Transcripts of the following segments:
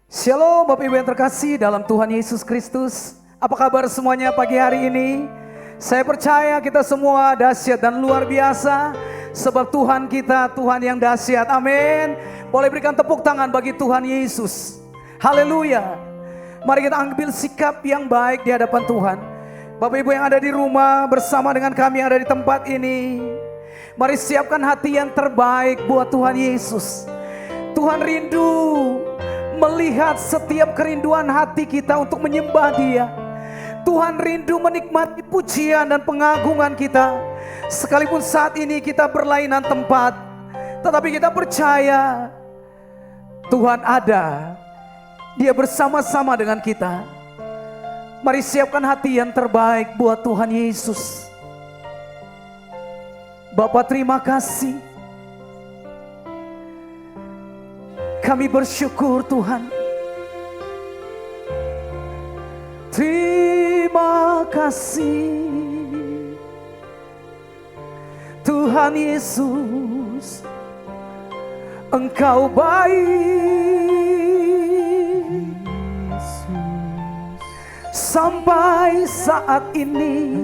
Shalom Bapak Ibu yang terkasih dalam Tuhan Yesus Kristus. Apa kabar semuanya pagi hari ini? Saya percaya kita semua dahsyat dan luar biasa. Sebab Tuhan kita Tuhan yang dahsyat, amin. Boleh berikan tepuk tangan bagi Tuhan Yesus. Haleluya. Mari kita ambil sikap yang baik di hadapan Tuhan. Bapak Ibu yang ada di rumah bersama dengan kami yang ada di tempat ini, mari siapkan hati yang terbaik buat Tuhan Yesus. Tuhan rindu melihat setiap kerinduan hati kita untuk menyembah Dia. Tuhan rindu menikmati pujian dan pengagungan kita. Sekalipun saat ini kita berlainan tempat, tetapi kita percaya Tuhan ada. Dia bersama-sama dengan kita. Mari siapkan hati yang terbaik buat Tuhan Yesus. Bapa, terima kasih. Kami bersyukur Tuhan. Terima kasih Tuhan Yesus, Engkau baik. Sampai saat ini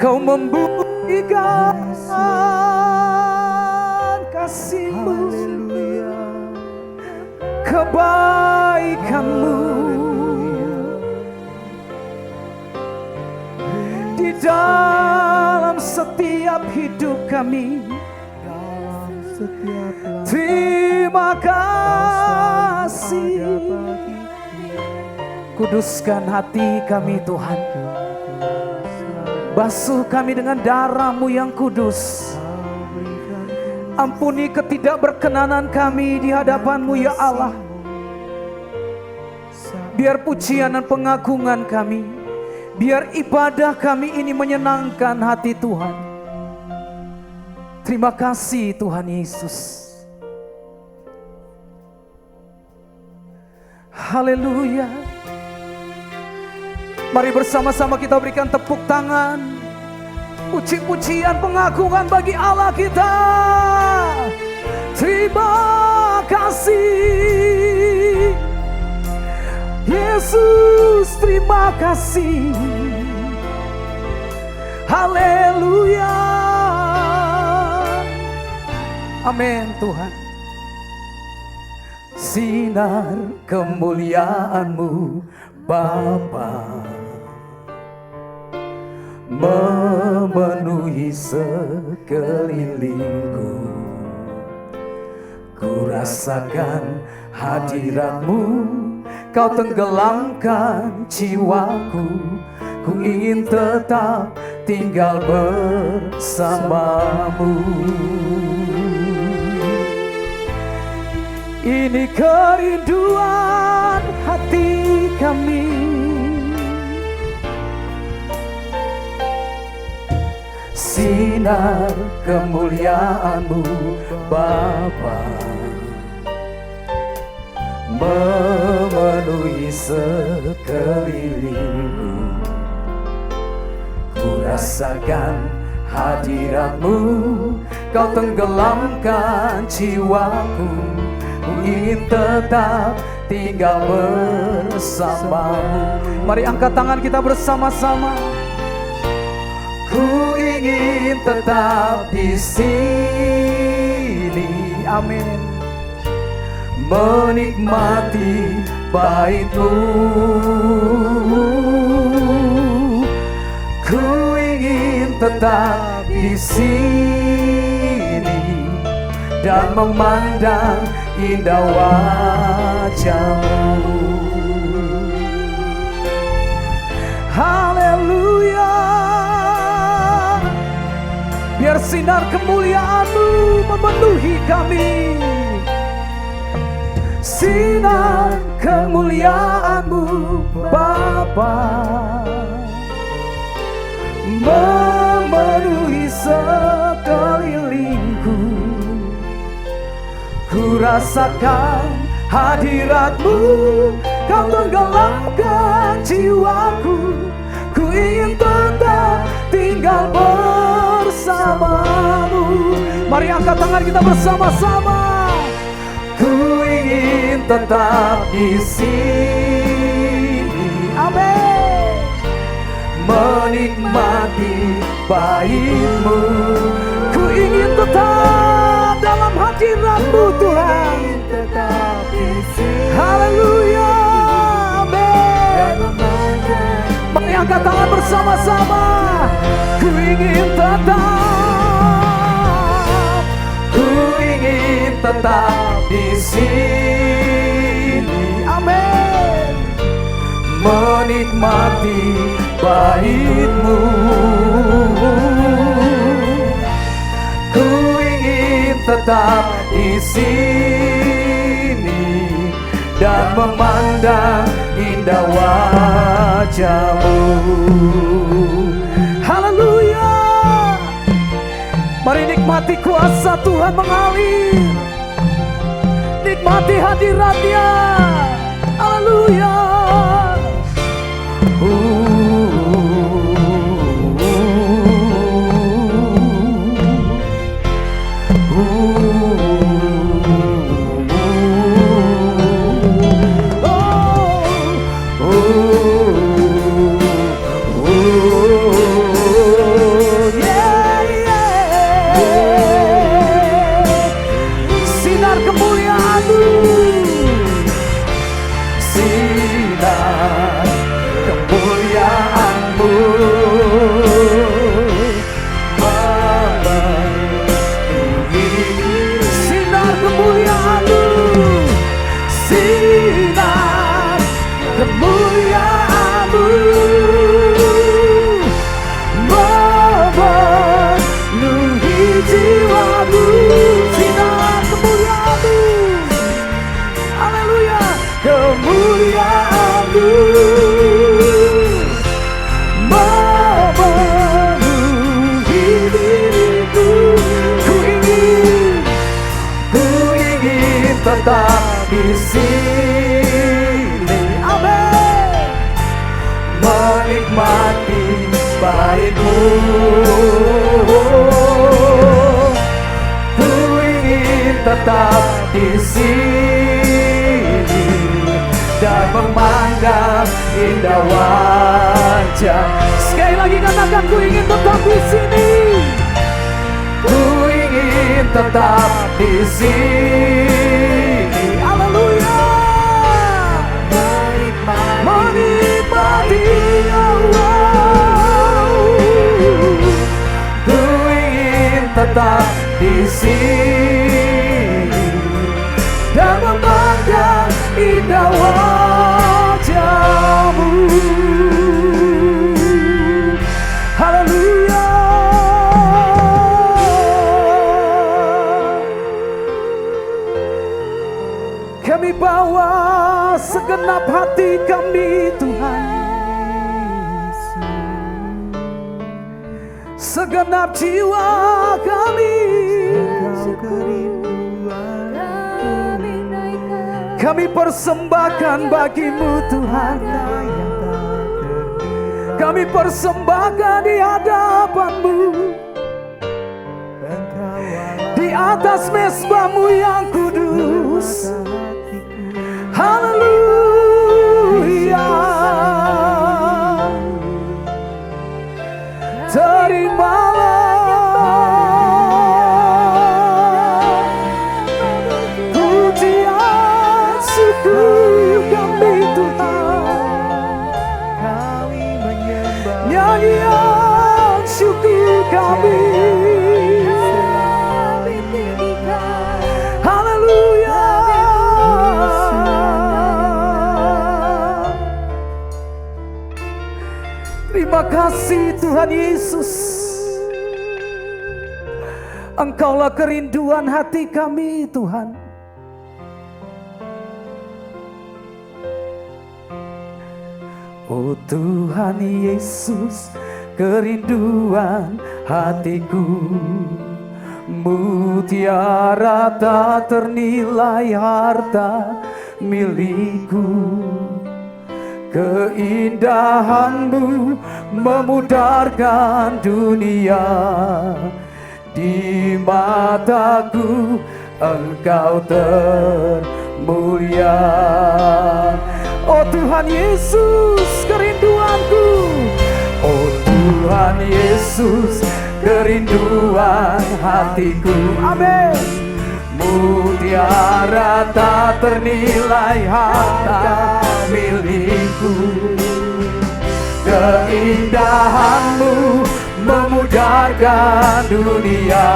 Kau membuktikan kasih-Mu, kebaikan-Mu di dalam setiap hidup kami. Terima kasih. Kuduskan hati kami Tuhan. Basuh kami dengan darah-Mu yang kudus. Ampuni ketidakberkenanan kami di hadapan-Mu ya Allah. Biar pujian dan pengagungan kami, biar ibadah kami ini menyenangkan hati Tuhan. Terima kasih Tuhan Yesus. Haleluya. Mari bersama-sama kita berikan tepuk tangan, puji-pujian pengagungan bagi Allah kita. Terima kasih Yesus, terima kasih. Haleluya. Amin Tuhan. Sinar kemuliaan-Mu Bapa memenuhi sekelilingku. Ku rasakan hadirat-Mu, Kau tenggelamkan jiwaku. Ku ingin tetap tinggal bersama-Mu. Ini kerinduan hati kami. Sinar kemuliaan-Mu Bapa memenuhi sekelilingku. Ku rasakan hadirat-Mu, Kau tenggelamkan jiwaku. Ku ingin tetap tinggal bersama-Mu. Mari angkat tangan kita bersama-sama. Ku ingin tetap di sini, amin. Menikmati bait-Mu. Ku ingin tetap di sini dan memandang indah wajah-Mu. Haleluya. Biar sinar kemuliaan-Mu memenuhi kami. Sinar kemuliaan-Mu Bapa memenuhi sekelilingku. Ku rasakan hadirat-Mu, Kau tenggelamkan jiwaku. Ku ingin tetap tinggal bersama-Mu. Mari angkat tangan kita bersama-sama. Ku ingin tetap di sini. Amin. Menikmati baik-Mu. Ku ingin tetap dalam hadirat-Mu Tuhan. Haleluya. Amin. Mari angkat tangan bersama-sama. Ku ingin tetap di sini. Amin. Menikmati baik-Mu. Ku ingin tetap di sini dan memandang indah wajah-Mu. Haleluya. Mari nikmati kuasa Tuhan mengalir. Nikmati hadirat-Nya. Haleluya. Sinar kemuliaan-Mu. Sinar kemuliaan-Mu memenuhi. Sinar kemuliaan-Mu. Sinar kemuliaan-Mu memenuhi jiwa-Mu. Sinar kemuliaan-Mu. Haleluya. Kemuliaan-Mu memenuhi diriku. Ku ingin tetap di sini. Amin. Menikmati baik-Mu. Ku ingin tetap di sini dan memandang indah wajah. Sekali lagi katakan, ku ingin tetap di sini. Ku ingin tetap di sini. Haleluya. Menikmati Allah. Ku ingin tetap di sini dan memandang indah wajah-Mu. Haleluya. Kami bawa segenap hati kami Tuhan, segenap jiwa kami. Kami persembahkan bagi-Mu Tuhan. Kami persembahkan di hadapan-Mu, di atas mezbah-Mu yang kudus. Haleluya. Terimalah pujian syukur kami Tuhan. Kami menyembah nyanyian syukur kami. Haleluya. Terima kasih Tuhan Yesus. Engkaulah kerinduan hati kami Tuhan. Oh Tuhan Yesus, kerinduan hatiku, mutiara tak ternilai harta milikku. Keindahan-Mu memudarkan dunia. Di mataku Engkau termahal. mulia. Oh Tuhan Yesus, kerinduanku. Oh Tuhan Yesus, kerinduan hatiku. Amin. Mutiara tak ternilai harta milikku. Keindahanmu memudarkan dunia.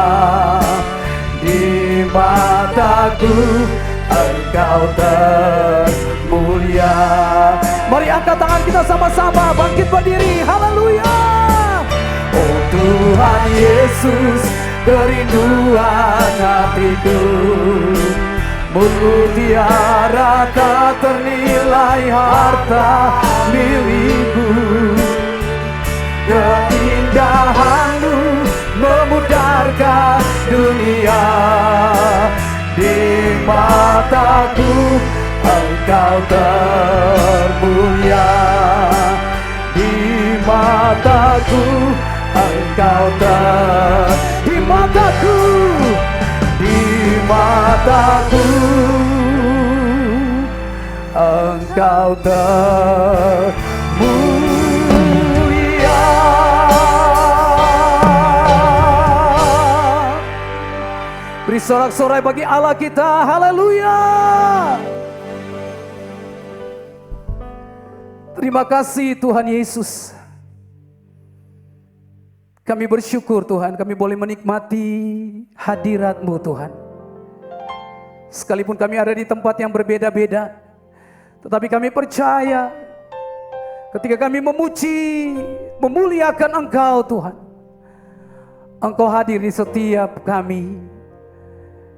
Di mataku Engkau termulia. Mari angkat tangan kita sama-sama, bangkit berdiri, haleluya. Oh Tuhan Yesus, kerinduan hatiku. Mutiara tak ternilai harta milikku. Keindahanmu memudarkan dunia. Di mataku Engkau termulia. Di mataku Engkau di mataku, di mataku Engkau termulia. Beri sorak-sorai bagi Allah kita, haleluya. Terima kasih Tuhan Yesus. Kami bersyukur Tuhan, kami boleh menikmati hadirat-Mu Tuhan. Sekalipun kami ada di tempat yang berbeda-beda, tetapi kami percaya ketika kami memuji, memuliakan Engkau Tuhan, Engkau hadir di setiap kami.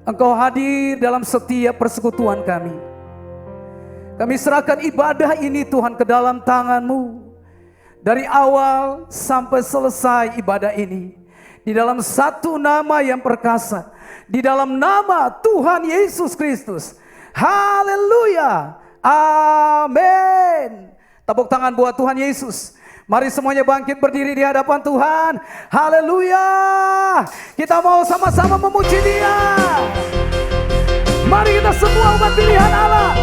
Engkau hadir dalam setiap persekutuan kami. Kami serahkan ibadah ini Tuhan ke dalam tangan-Mu. Dari awal sampai selesai ibadah ini, di dalam satu nama yang perkasa, di dalam nama Tuhan Yesus Kristus. Haleluya, amin. Tepuk tangan buat Tuhan Yesus. Mari semuanya bangkit berdiri di hadapan Tuhan. Haleluya. Kita mau sama-sama memuji Dia. Mari kita semua umat pilihan Allah,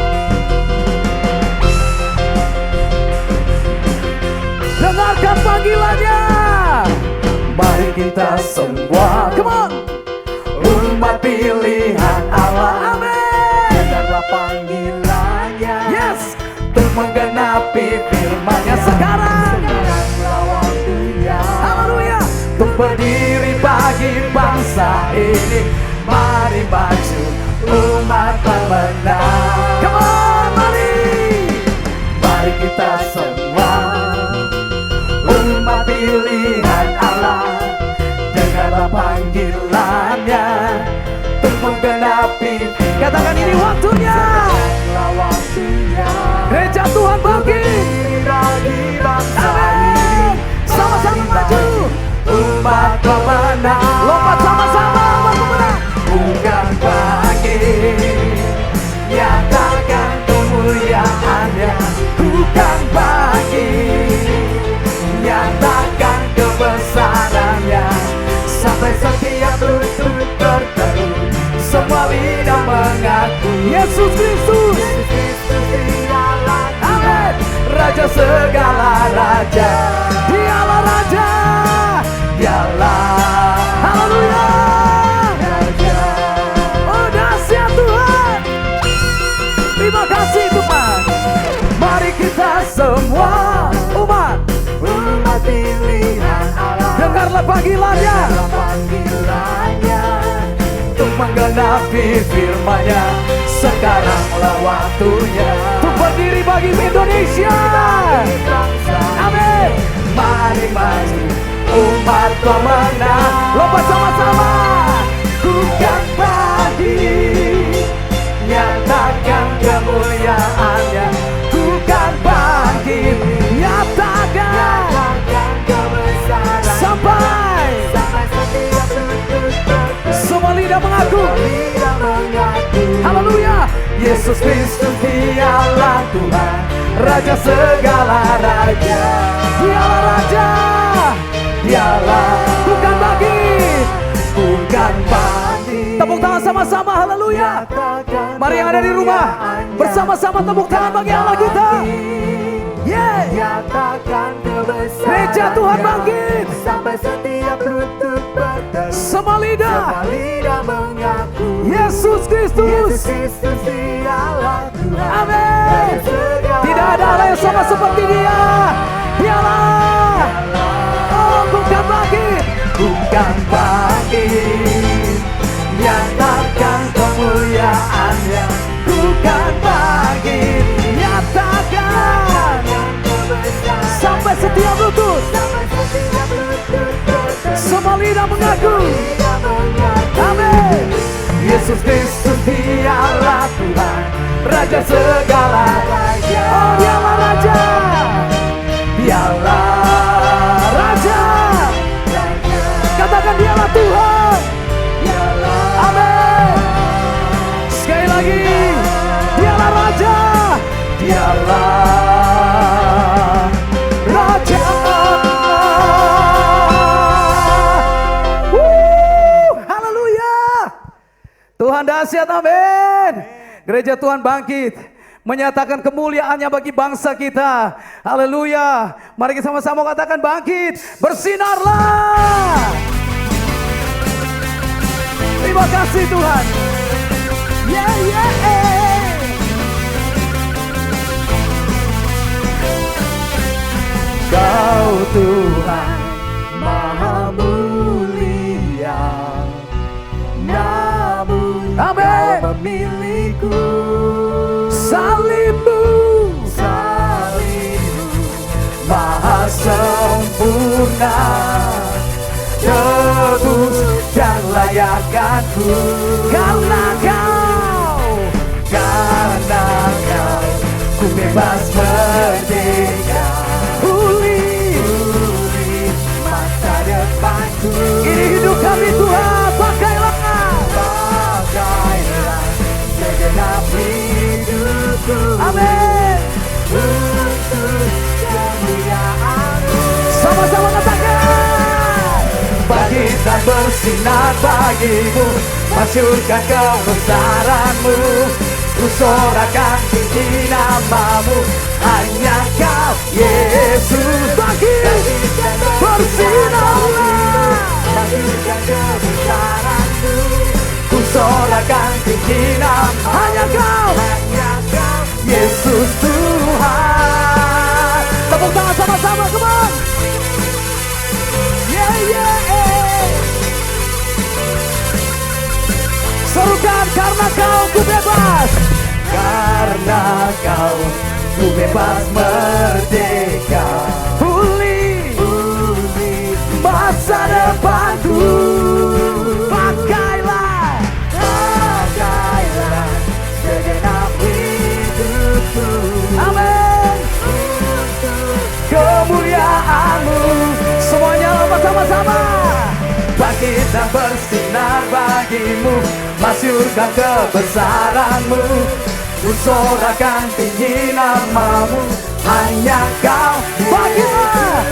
dengarkan panggilannya. Mari kita semua, come on, umat pilihan Allah. Amin. Dengarlah panggilannya. Yes. Untuk menggenapi firman-Nya sekarang. Haleluya. Untuk berdiri bagi bangsa ini. Mari maju umat pemenang. Come on, mari. Mari kita semua umat pilihan Allah, dengarlah panggilannya untuk menggenapi. Katakan ini waktunya. Gereja Tuhan bangkit. Amin. Sama-sama maju. Umat pemenang. Lompat sama-sama umat pemenang. Bukan bangkit, nyatakan kemuliaan-Nya. Bukan bangkit, nyatakan kebesaran-Nya. Sampai setiap lutut berteduh, semua lidah mengaku Yesus Kristus. Amin. Raja segala raja, Dialah Raja, Dialah, haleluya, Raja. Oh dahsyat Tuhan. Terima kasih Tuhan. Mari kita semua umat pilihan Allah, dengarlah panggilannya untuk menggenapi firman-Nya. Sekaranglah waktunya untuk berdiri bagi Indonesia. Amin. Mari maju umat pemenang. Lompat sama-sama. Bukan bangkit, nyatakan kemuliaan-Nya. Bukan bangkit, nyatakan kebesaran. Sampai semua lidah mengaku. Haleluya. Yesus Kristus Dialah Tuhan, Raja segala raja. Dialah Raja, Dialah. Bukan bangkit, bukan bangkit. Tepuk tangan sama-sama, haleluya. Mari yang ada di rumah, bersama-sama tepuk tangan bagi Allah kita. Nyatakan kebesaran Gereja Tuhan bangkit. sampai setiap lutut berteru, Semua lidah mengaku Yesus Yesus Kristus. Kristus dialah Tuhan. Amin. Tidak ada Allah yang sama seperti Dia. Dialah. Oh, bukan bangkit. Bukan bangkit, nyatakan kemuliaannya. Bukan bangkit. Nyatakan sampai setiap lutut. Semua lidah mengaku. Amin. Yesus Kristus dialah Tuhan, Raja segala raja. Oh, Dialah Raja. Dialah Raja. Katakan Dialah Tuhan. Amin. Sekali lagi. Dialah Raja. Dialah Raja. Haleluya. Tuhan dahsyat, amin. Gereja Tuhan bangkit, menyatakan kemuliaannya bagi bangsa kita. Haleluya. Mari kita sama-sama katakan bangkit, bersinarlah. Terima kasih Tuhan. Kau Tuhan Maha Mulia, namun Amin. Kau memiliku. Salibmu Maha sempurna, tebus dan layakanku. karena Kau Ku bebas merdeka, pulih. masa depanku. Ini hidup kami Tuhan, pakailah. Pakailah segenap hidupku Amin. untuk kemuliaan-Mu. Sama-sama katakan. Bangkit dan bersinar bagimu, masyurkan kebesaran-Mu. Ku sorakan tinggi nama-Mu, hanya Kau Yesus. Bangkit, bersinarlah. Masyurkan kebesaran-Mu, ku sorakan tinggi nama, Hanya Kau. Yesus Tuhan. Tepuk tangan sama-sama, come on. Serukan karena Kau ku bebas. Karena Kau ku bebas merdeka, Pulih masa depanku. pakailah. Pakailah segenap hidupku Amin. untuk Kemuliaan-Mu. Semuanya lompat sama-sama. bangkit dan bersinar bagimu, masyurkan kebesaran-Mu. Ku sorakan tinggi nama-Mu, hanya Kau Bangkitlah.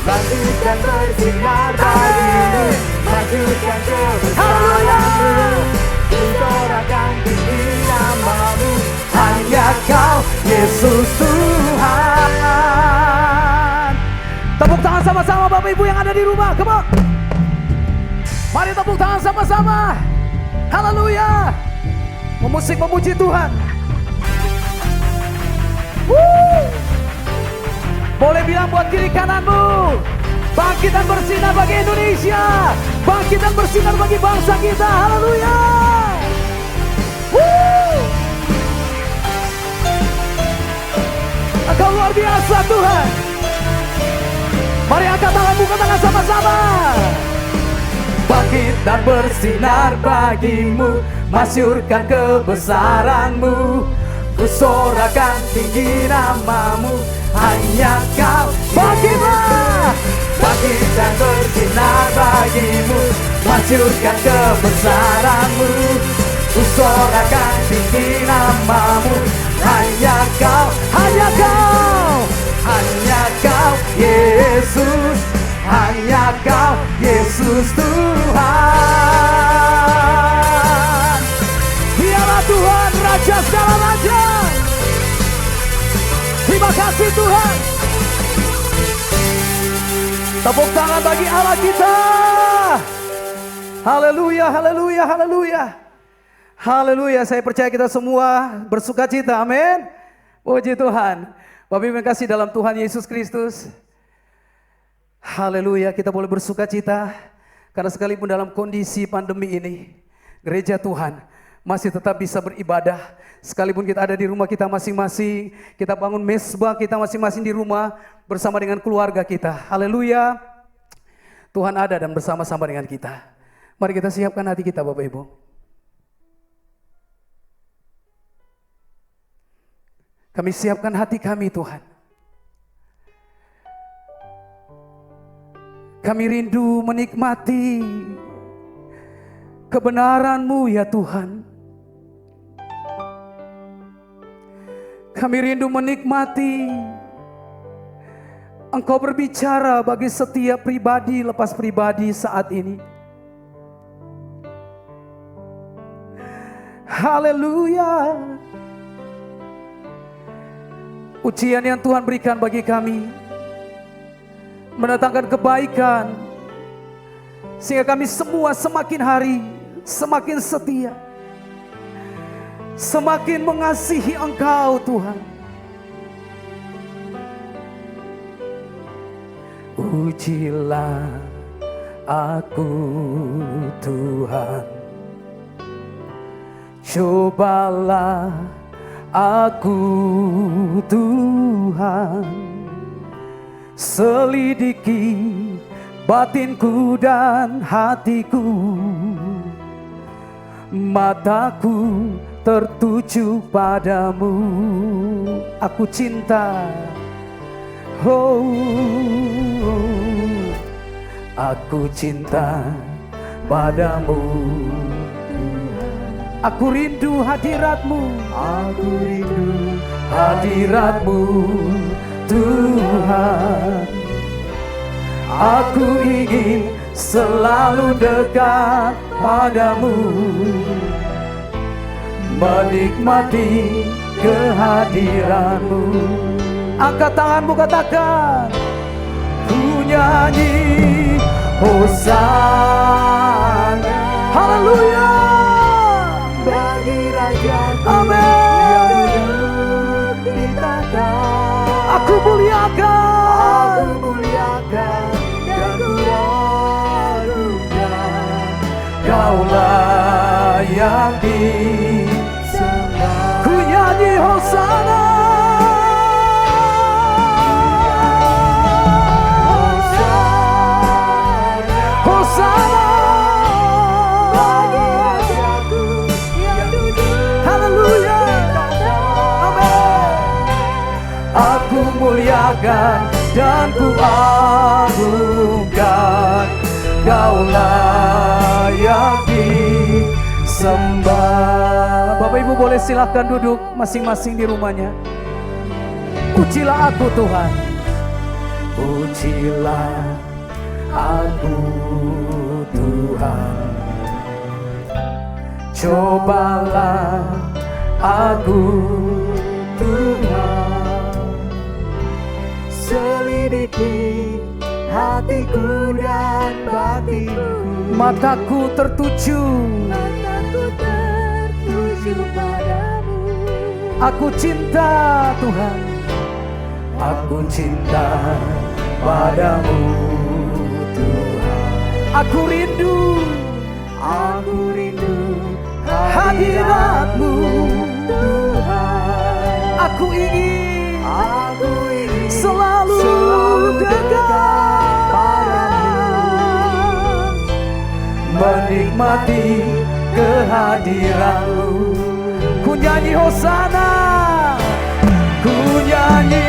bangkit dan bersinar bagimu, masyurkan kebesaran-Mu. Haleluya. Ku sorakan tinggi nama-Mu, hanya Kau Yesus Tuhan. Tepuk tangan sama-sama Bapak Ibu yang ada di rumah, come on. Mari tepuk tangan sama-sama. Haleluya. Memusik memuji Tuhan. Boleh bilang buat kiri kananmu, bangkit dan bersinar bagi Indonesia, bangkit dan bersinar bagi bangsa kita. Haleluya. Engkau luar biasa Tuhan. Mari angkat tanganmu, katakan sama-sama. Bangkit dan bersinar bagimu, masyurkan kebesaran-Mu. Ku sorakan tinggi nama-Mu, hanya Kau. Bangkitlah. Bangkit dan bersinar bagimu, masyurkan kebesaran-Mu. Ku sorakan tinggi nama-Mu, hanya Kau, Hanya Kau. hanya Kau Yesus, hanya Kau Yesus Tuhan. Dialah Tuhan, Raja Tuhan. Tepuk tangan bagi Allah kita. Haleluya, haleluya, haleluya. Haleluya, saya percaya kita semua bersuka cita, amin. Puji Tuhan. Bapak Ibu yang kasih dalam Tuhan Yesus Kristus. Haleluya, kita boleh bersuka cita. Karena sekalipun dalam kondisi pandemi ini, gereja Tuhan masih tetap bisa beribadah. Sekalipun kita ada di rumah kita masing-masing, kita bangun mesbah kita masing-masing di rumah bersama dengan keluarga kita. Haleluya. Tuhan ada dan bersama-sama dengan kita. Mari kita siapkan hati kita Bapak Ibu. Kami siapkan hati kami Tuhan. Kami rindu menikmati kebenaran-Mu ya Tuhan. Kami rindu menikmati Engkau berbicara bagi setiap pribadi lepas pribadi saat ini. Haleluya. Ujian yang Tuhan berikan bagi kami mendatangkan kebaikan, sehingga kami semua semakin hari semakin setia, semakin mengasihi Engkau Tuhan. Ujilah aku Tuhan, cobalah aku Tuhan, selidiki batinku dan hatiku, mataku tertuju padamu. Aku cinta, oh, aku cinta padamu. Aku rindu hadirat-Mu, aku rindu hadirat-Mu Tuhan. Aku ingin selalu dekat padamu, menikmati kehadiran-Mu. Angkat tanganmu, katakan, ku nyanyi Hosana. Haleluya bagi Raja-Ku, amin. Yang duduk di tahta. Aku muliakan dan ku anugerahkan. Kaulah yang disembah. Ku nyanyi Hosana. Muliakan dan ku agungkan, Kaulah yang disembah. Bapak Ibu boleh silakan duduk masing-masing di rumahnya. Ujilah aku Tuhan, ujilah aku Tuhan, cobalah aku Tuhan, selidiki hatiku dan batinku. Mataku tertuju padamu. Aku cinta Tuhan, aku cinta padamu Tuhan. Aku rindu hadirat-Mu Tuhan. Aku ingin selalu dekat padamu, menikmati kehadiran-Mu. Ku nyanyi Hosana, ku nyanyi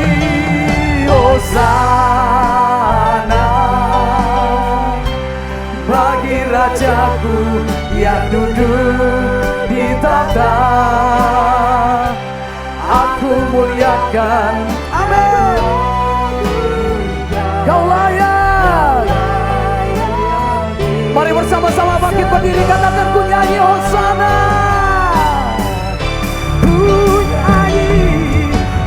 Hosana bagi Raja-Ku yang duduk di tahta. Aku muliakan, amin. Kau layak. Mari bersama-sama bangkit berdiri, katakan ku nyanyi Hosana. Ku nyanyi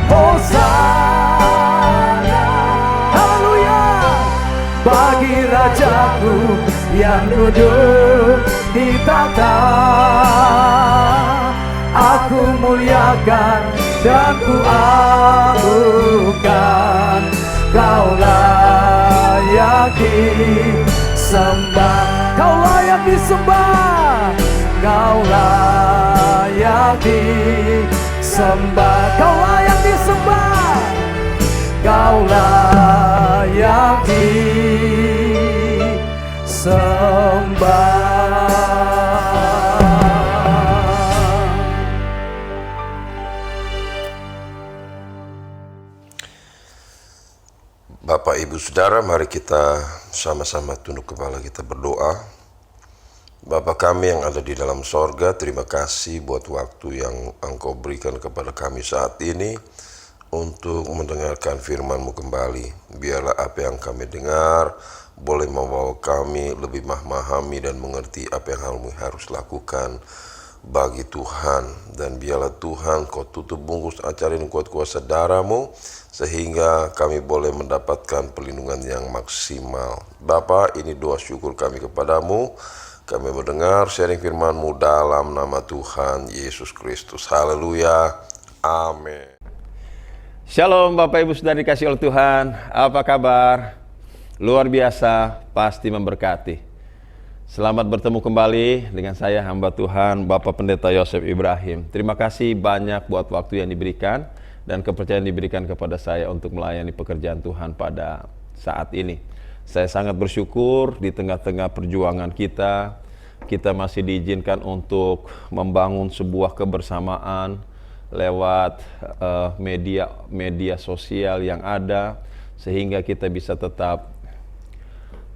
Hosana rajaku yang duduk di tahta. Aku muliakan dan ku agungkan, Kau layak disembah. Kau layak disembah. Kau layak disembah. Kau layak disembah. Kau layak disembah. Bapak, Ibu, Saudara, mari kita sama-sama tunduk kepala, kita berdoa. Bapa kami yang ada di dalam sorga, terima kasih buat waktu yang Engkau berikan kepada kami saat ini untuk mendengarkan firman-Mu kembali. Biarlah apa yang kami dengar boleh membawa kami lebih memahami dan mengerti apa yang kami harus lakukan bagi Tuhan. Dan biarlah Tuhan Kau tutup bungkus acara ini kuat kuasa darah-Mu, sehingga kami boleh mendapatkan perlindungan yang maksimal. Bapa, ini doa syukur kami kepadamu. Kami mendengar sharing firman-Mu dalam nama Tuhan Yesus Kristus. Haleluya. Amin. Shalom Bapak Ibu Saudara dikasih oleh Tuhan. Apa kabar? Luar biasa, pasti memberkati. Selamat bertemu kembali dengan saya hamba Tuhan Bapak Pendeta Yosef Ibrahim. Terima kasih banyak buat waktu yang diberikan dan kepercayaan diberikan kepada saya untuk melayani pekerjaan Tuhan pada saat ini. Saya sangat bersyukur di tengah-tengah perjuangan kita masih diizinkan untuk membangun sebuah kebersamaan lewat media sosial yang ada, sehingga kita bisa tetap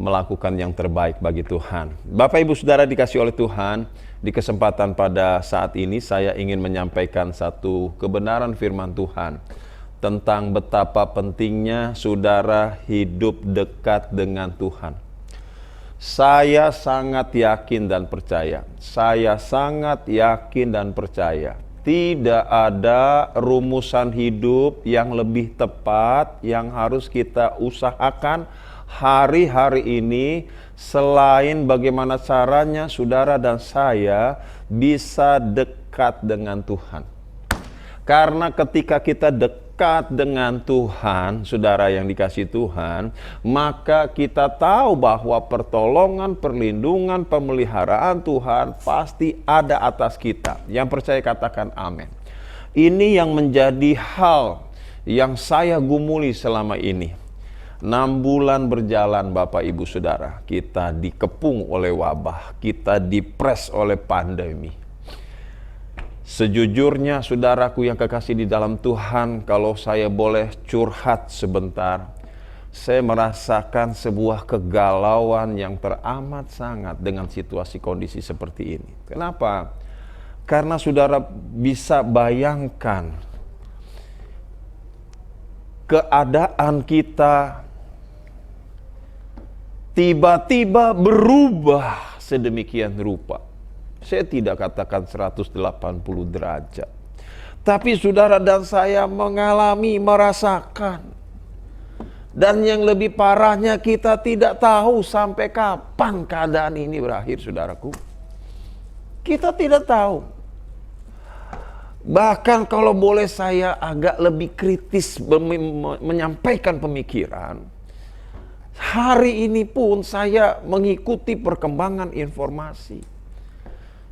melakukan yang terbaik bagi Tuhan. Bapak Ibu Saudara dikasih oleh Tuhan, di kesempatan pada saat ini saya ingin menyampaikan satu kebenaran firman Tuhan tentang betapa pentingnya saudara hidup dekat dengan Tuhan. Saya sangat yakin dan percaya, tidak ada rumusan hidup yang lebih tepat yang harus kita usahakan hari-hari ini selain bagaimana caranya saudara dan saya bisa dekat dengan Tuhan. Karena ketika kita dekat dengan Tuhan, saudara yang dikasihi Tuhan, maka kita tahu bahwa pertolongan, perlindungan, pemeliharaan Tuhan pasti ada atas kita. Yang percaya katakan amin. Ini yang menjadi hal yang saya gumuli selama ini. 6 bulan berjalan Bapak Ibu Saudara, kita dikepung oleh wabah, kita dipres oleh pandemi. Sejujurnya saudaraku yang kekasih di dalam Tuhan, kalau saya boleh curhat sebentar, saya merasakan sebuah kegalauan yang teramat sangat dengan situasi kondisi seperti ini. Kenapa? Karena saudara bisa bayangkan keadaan kita tiba-tiba berubah sedemikian rupa. Saya tidak katakan 180 derajat. Tapi saudara dan saya mengalami, merasakan. Dan yang lebih parahnya kita tidak tahu sampai kapan keadaan ini berakhir, saudaraku. Kita tidak tahu. Bahkan kalau boleh saya agak lebih kritis menyampaikan pemikiran, hari ini pun saya mengikuti perkembangan informasi.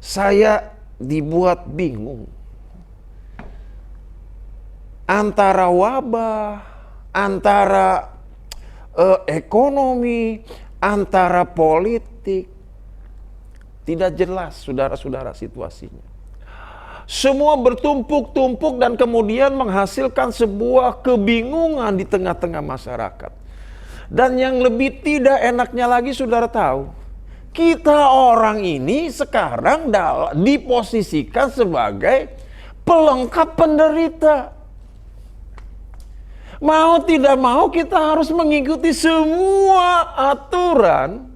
Saya dibuat bingung. Antara wabah, antara ekonomi, antara politik. Tidak jelas saudara-saudara situasinya. Semua bertumpuk-tumpuk dan kemudian menghasilkan sebuah kebingungan di tengah-tengah masyarakat. Dan yang lebih tidak enaknya lagi saudara tahu, kita orang ini sekarang diposisikan sebagai pelengkap penderita. Mau tidak mau kita harus mengikuti semua aturan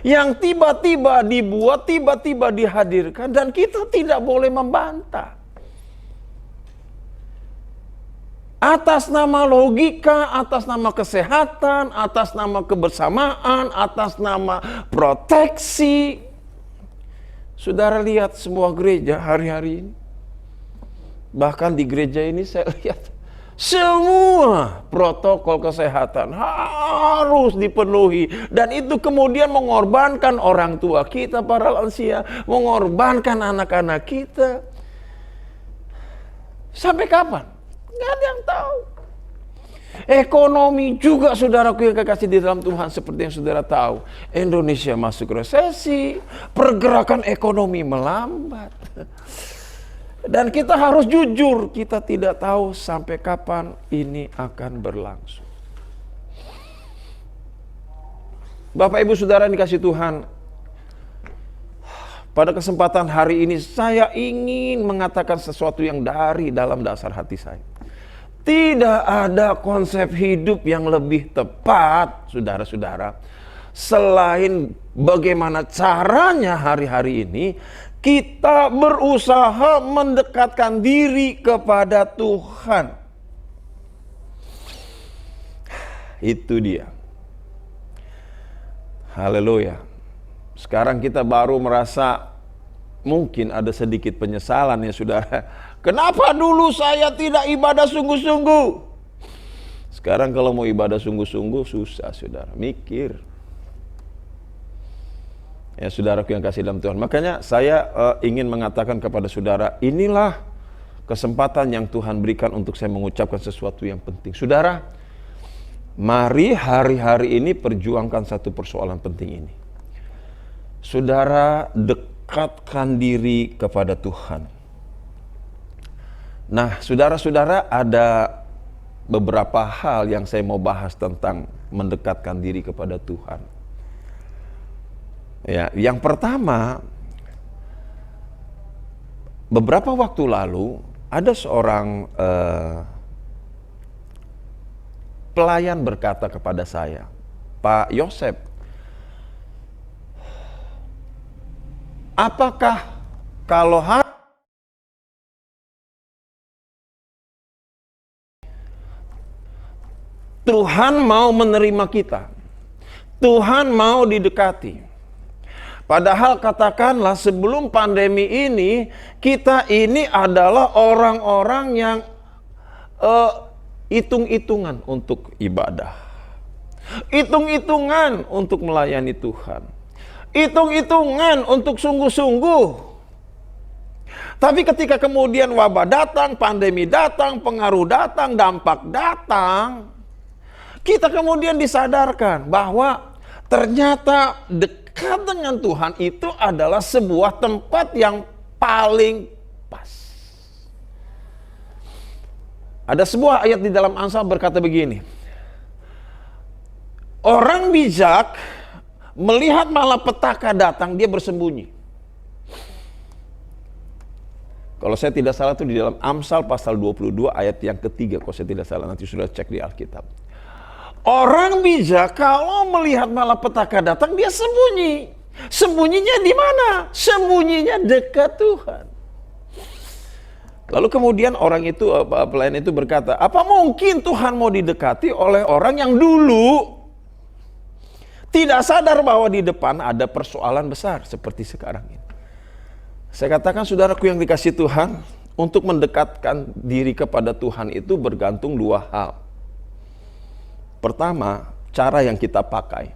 yang tiba-tiba dibuat, tiba-tiba dihadirkan, dan kita tidak boleh membantah. Atas nama logika, atas nama kesehatan, atas nama kebersamaan, atas nama proteksi. Saudara lihat semua gereja hari-hari ini. Bahkan di gereja ini saya lihat semua protokol kesehatan harus dipenuhi. Dan itu kemudian mengorbankan orang tua kita, para lansia. Mengorbankan anak-anak kita. Sampai kapan? Nggak ada yang tahu. Ekonomi juga, saudaraku yang kekasih di dalam Tuhan, seperti yang saudara tahu, Indonesia masuk resesi, pergerakan ekonomi melambat. Dan kita harus jujur, kita tidak tahu sampai kapan ini akan berlangsung. Bapak Ibu Saudara yang dikasih Tuhan, pada kesempatan hari ini saya ingin mengatakan sesuatu yang dari dalam dasar hati saya. Tidak ada konsep hidup yang lebih tepat, saudara-saudara, selain bagaimana caranya hari-hari ini kita berusaha mendekatkan diri kepada Tuhan. Itu dia. Haleluya. Sekarang kita baru merasa mungkin ada sedikit penyesalan ya saudara. Kenapa dulu saya tidak ibadah sungguh-sungguh? Sekarang kalau mau ibadah sungguh-sungguh susah saudara, mikir. Ya saudaraku yang kasih dalam Tuhan. Makanya saya ingin mengatakan kepada saudara, inilah kesempatan yang Tuhan berikan untuk saya mengucapkan sesuatu yang penting. Saudara, mari hari-hari ini perjuangkan satu persoalan penting ini. Saudara, dekatkan diri kepada Tuhan. Nah, saudara-saudara, ada beberapa hal yang saya mau bahas tentang mendekatkan diri kepada Tuhan. Ya, yang pertama, beberapa waktu lalu ada seorang pelayan berkata kepada saya, Pak Yosef, apakah kalau Tuhan mau menerima kita, Tuhan mau didekati. Padahal katakanlah sebelum pandemi ini, kita ini adalah orang-orang yang hitung-hitungan untuk ibadah. Hitung-hitungan untuk melayani Tuhan. Hitung-hitungan untuk sungguh-sungguh. Tapi ketika kemudian wabah datang, pandemi datang, pengaruh datang, dampak datang, kita kemudian disadarkan bahwa ternyata dekat dengan Tuhan itu adalah sebuah tempat yang paling pas. Ada sebuah ayat di dalam Amsal berkata begini, orang bijak melihat malapetaka datang, dia bersembunyi. Kalau saya tidak salah itu di dalam Amsal pasal 22 ayat yang ketiga, kalau saya tidak salah, nanti sudah cek di Alkitab. Orang bijak kalau melihat malapetaka datang, dia sembunyi. Sembunyinya di mana? Sembunyinya dekat Tuhan. Lalu kemudian orang itu, pelayan itu berkata, apa mungkin Tuhan mau didekati oleh orang yang dulu tidak sadar bahwa di depan ada persoalan besar seperti sekarang ini. Saya katakan saudaraku yang dikasih Tuhan, untuk mendekatkan diri kepada Tuhan itu bergantung dua hal. Pertama, cara yang kita pakai.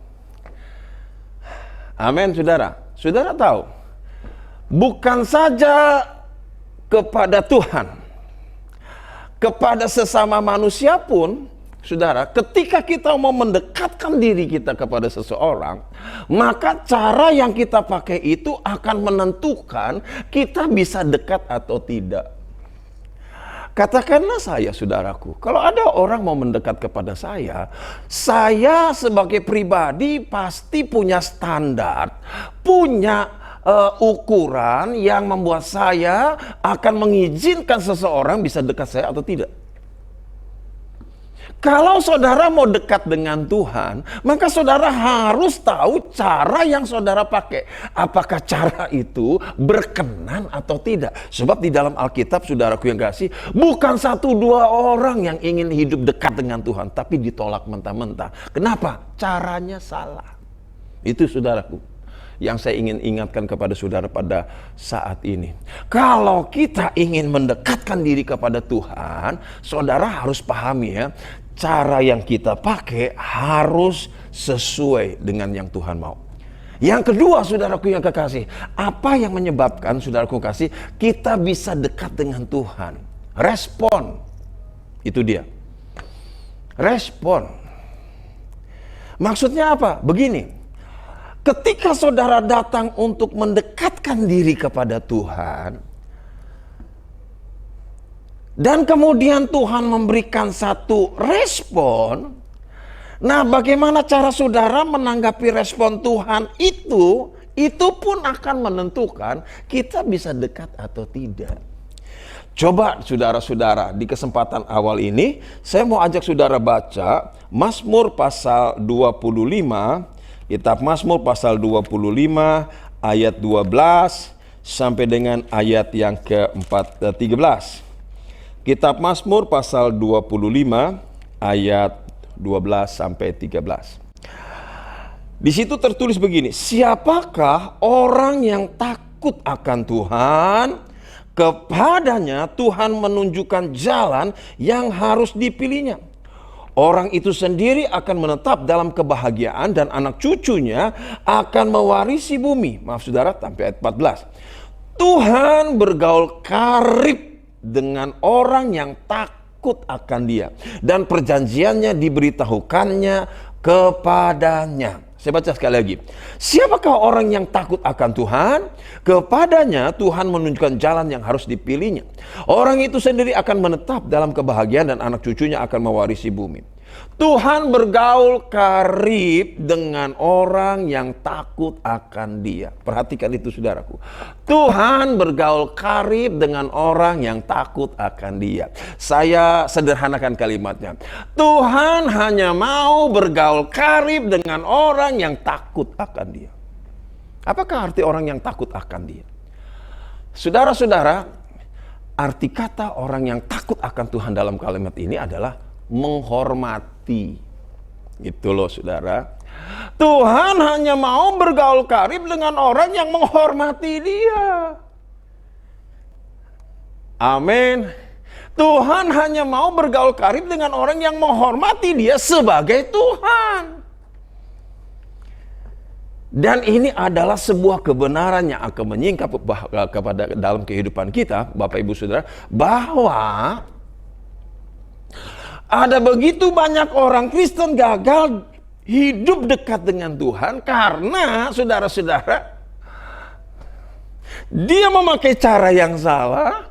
Amin, saudara. Saudara tahu, bukan saja kepada Tuhan, kepada sesama manusia pun, saudara, ketika kita mau mendekatkan diri kita kepada seseorang, maka cara yang kita pakai itu akan menentukan kita bisa dekat atau tidak. Katakanlah saya, saudaraku, kalau ada orang mau mendekat kepada saya sebagai pribadi pasti punya standar, punya ukuran yang membuat saya akan mengizinkan seseorang bisa dekat saya atau tidak. Kalau saudara mau dekat dengan Tuhan, maka saudara harus tahu cara yang saudara pakai. Apakah cara itu berkenan atau tidak? Sebab di dalam Alkitab, saudaraku yang kasih, bukan 1-2 orang yang ingin hidup dekat dengan Tuhan, tapi ditolak mentah-mentah. Kenapa? Caranya salah. Itu saudaraku yang saya ingin ingatkan kepada saudara pada saat ini. Kalau kita ingin mendekatkan diri kepada Tuhan, saudara harus pahami ya, cara yang kita pakai harus sesuai dengan yang Tuhan mau. Yang kedua, saudaraku yang kekasih, apa yang menyebabkan, saudaraku kasih, kita bisa dekat dengan Tuhan? Respon. Itu dia. Respon. Maksudnya apa? Begini. Ketika saudara datang untuk mendekatkan diri kepada Tuhan, dan kemudian Tuhan memberikan satu respon, nah bagaimana cara saudara menanggapi respon Tuhan itu pun akan menentukan kita bisa dekat atau tidak. Coba saudara-saudara, di kesempatan awal ini, saya mau ajak saudara baca Mazmur pasal 25, Kitab Mazmur pasal 25 ayat 12 sampai dengan ayat yang ke-13. Kitab Mazmur pasal 25 ayat 12 sampai 13. Di situ tertulis begini, siapakah orang yang takut akan Tuhan? Kepadanya Tuhan menunjukkan jalan yang harus dipilihnya. Orang itu sendiri akan menetap dalam kebahagiaan dan anak cucunya akan mewarisi bumi. Maaf saudara, sampai ayat 14. Tuhan bergaul karib dengan orang yang takut akan Dia, dan perjanjiannya diberitahukannya kepadanya. Saya baca sekali lagi. Siapakah orang yang takut akan Tuhan? Kepadanya Tuhan menunjukkan jalan yang harus dipilihnya. Orang itu sendiri akan menetap dalam kebahagiaan dan anak cucunya akan mewarisi bumi. Tuhan bergaul karib dengan orang yang takut akan Dia. Perhatikan itu saudaraku. Tuhan bergaul karib dengan orang yang takut akan Dia. Saya sederhanakan kalimatnya. Tuhan hanya mau bergaul karib dengan orang yang takut akan Dia. Apakah arti orang yang takut akan Dia? Saudara-saudara, arti kata orang yang takut akan Tuhan dalam kalimat ini adalah menghormati. Gitu loh saudara. Tuhan hanya mau bergaul karib dengan orang yang menghormati Dia. Amin. Tuhan hanya mau bergaul karib dengan orang yang menghormati Dia sebagai Tuhan. Dan ini adalah sebuah kebenaran yang akan menyingkap kepada dalam kehidupan kita, Bapak Ibu Saudara, bahwa ada begitu banyak orang Kristen gagal hidup dekat dengan Tuhan karena saudara-saudara, dia memakai cara yang salah,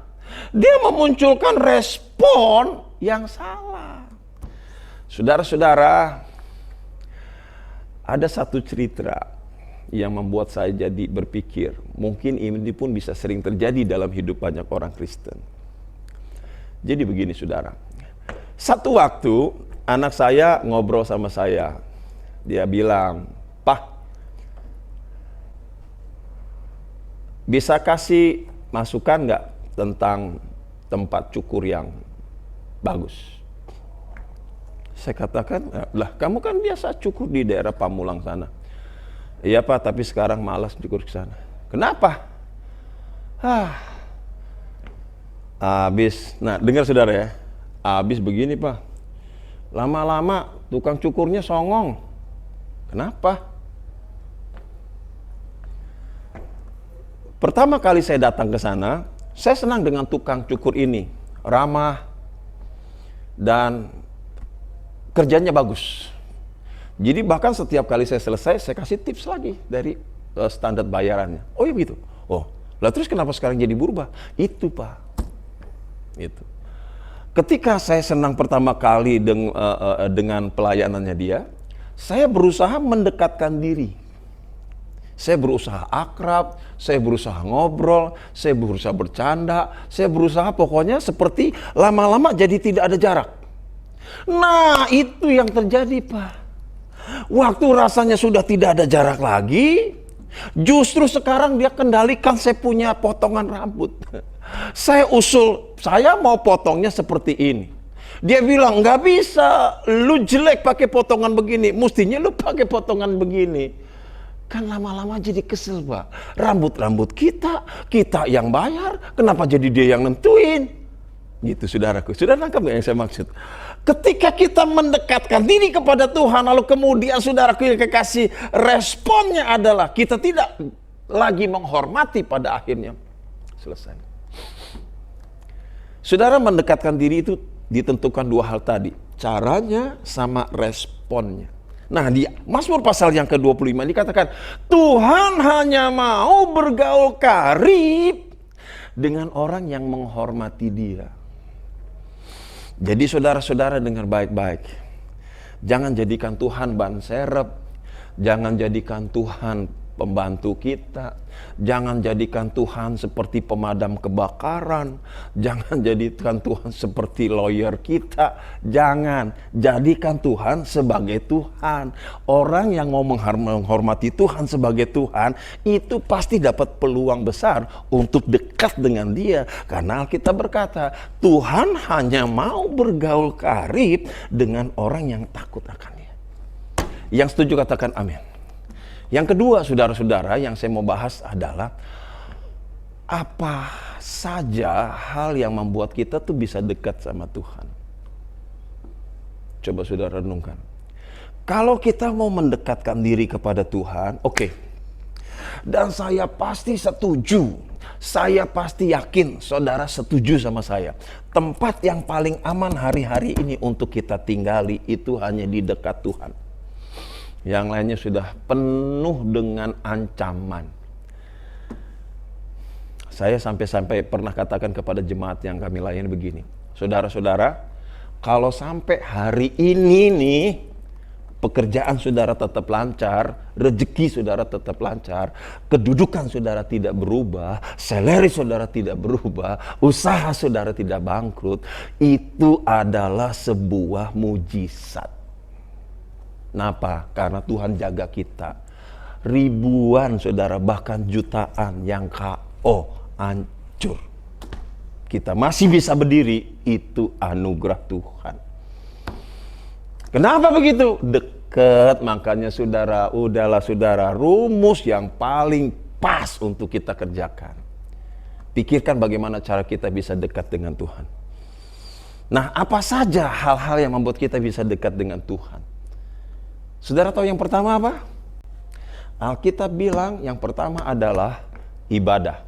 dia memunculkan respon yang salah. Saudara-saudara, ada satu cerita yang membuat saya jadi berpikir, mungkin ini pun bisa sering terjadi dalam hidup banyak orang Kristen. Jadi begini saudara, satu waktu anak saya ngobrol sama saya, dia bilang, "Pak, bisa kasih masukan nggak tentang tempat cukur yang bagus?" Saya katakan, "Lah kamu kan biasa cukur di daerah Pamulang sana." "Iya Pak, tapi sekarang malas cukur ke sana." "Kenapa?" Habis, nah dengar saudara ya, habis begini Pak, lama-lama tukang cukurnya songong. Kenapa? Pertama kali saya datang ke sana, saya senang dengan tukang cukur ini, ramah dan kerjanya bagus. Jadi bahkan setiap kali saya selesai, saya kasih tips lagi dari standar bayarannya. Oh iya begitu. Oh, lah terus kenapa sekarang jadi berubah? Itu Pak. Itu. Ketika saya senang pertama kali dengan pelayanannya dia, saya berusaha mendekatkan diri. Saya berusaha akrab, saya berusaha ngobrol, saya berusaha bercanda, saya berusaha pokoknya seperti lama-lama jadi tidak ada jarak. Nah, itu yang terjadi, Pak. Waktu rasanya sudah tidak ada jarak lagi, justru sekarang dia kendalikan, saya punya potongan rambut. Saya usul, saya mau potongnya seperti ini. Dia bilang, nggak bisa, lu jelek pakai potongan begini, mestinya lu pakai potongan begini. Kan lama-lama jadi kesel, Pak. Rambut-rambut kita yang bayar, kenapa jadi dia yang nentuin? Gitu, saudaraku. Sudah nangkap nggak yang saya maksud? Ketika kita mendekatkan diri kepada Tuhan, lalu kemudian saudaraku yang kekasih, responnya adalah kita tidak lagi menghormati pada akhirnya. Selesai. Saudara mendekatkan diri itu ditentukan dua hal tadi. Caranya sama responnya. Nah, di Mazmur pasal yang ke-25 dikatakan, Tuhan hanya mau bergaul karib dengan orang yang menghormati Dia. Jadi saudara-saudara dengar baik-baik. Jangan jadikan Tuhan ban serep. Jangan jadikan Tuhan pembantu kita. Jangan jadikan Tuhan seperti pemadam kebakaran. Jangan jadikan Tuhan seperti lawyer kita. Jangan. Jadikan Tuhan sebagai Tuhan. Orang yang mau menghormati Tuhan sebagai Tuhan, itu pasti dapat peluang besar untuk dekat dengan Dia. Karena Alkitab berkata, Tuhan hanya mau bergaul karib dengan orang yang takut akan Dia. Yang setuju katakan amin. Yang kedua, saudara-saudara, yang saya mau bahas adalah apa saja hal yang membuat kita tuh bisa dekat sama Tuhan. Coba saudara renungkan. Kalau kita mau mendekatkan diri kepada Tuhan, oke. Dan saya pasti setuju, saya pasti yakin saudara setuju sama saya. Tempat yang paling aman hari-hari ini untuk kita tinggali itu hanya di dekat Tuhan. Yang lainnya sudah penuh dengan ancaman. Saya sampai pernah katakan kepada jemaat yang kami layani begini. Saudara-saudara, kalau sampai hari ini nih, pekerjaan saudara tetap lancar, rezeki saudara tetap lancar, kedudukan saudara tidak berubah, salary saudara tidak berubah, usaha saudara tidak bangkrut, itu adalah sebuah mujizat. Kenapa? Karena Tuhan jaga kita. Ribuan saudara, bahkan jutaan yang KO, hancur. Kita masih bisa berdiri, itu anugerah Tuhan. Kenapa begitu? Dekat, makanya saudara, udahlah saudara, rumus yang paling pas untuk kita kerjakan. Pikirkan bagaimana cara kita bisa dekat dengan Tuhan. Nah, apa saja hal-hal yang membuat kita bisa dekat dengan Tuhan? Saudara tahu yang pertama apa? Alkitab bilang yang pertama adalah ibadah.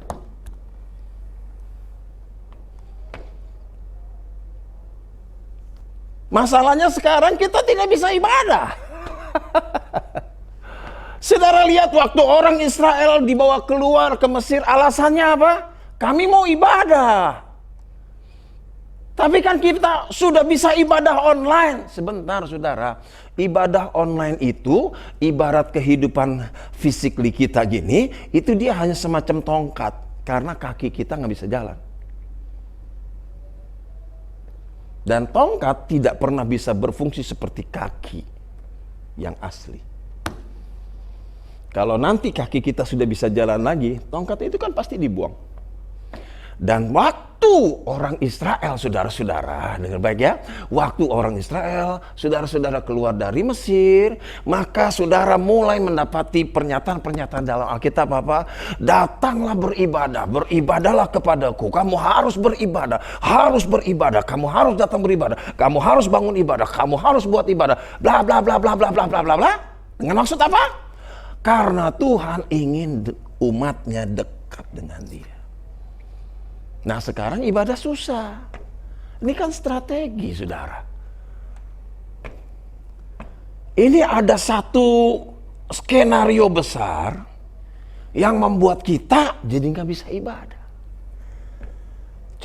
Masalahnya sekarang kita tidak bisa ibadah. Saudara lihat waktu orang Israel dibawa keluar ke Mesir, alasannya apa? Kami mau ibadah. Tapi kan kita sudah bisa ibadah online. Sebentar saudara, ibadah online itu ibarat kehidupan fisik kita gini, itu dia hanya semacam tongkat. Karena kaki kita nggak bisa jalan. Dan tongkat tidak pernah bisa berfungsi seperti kaki yang asli. Kalau nanti kaki kita sudah bisa jalan lagi, tongkat itu kan pasti dibuang. Dan waktu orang Israel, saudara-saudara, dengar baik ya, waktu orang Israel, saudara-saudara keluar dari Mesir, maka saudara mulai mendapati pernyataan-pernyataan dalam Alkitab apa? Datanglah beribadah, beribadahlah kepadaku, kamu harus beribadah, kamu harus datang beribadah, kamu harus bangun ibadah, kamu harus buat ibadah, bla bla bla bla bla bla bla bla bla. Dengan maksud apa? Karena Tuhan ingin umatnya dekat dengan Dia. Nah sekarang ibadah susah. Ini kan strategi saudara. Ini ada satu skenario besar yang membuat kita jadi nggak bisa ibadah.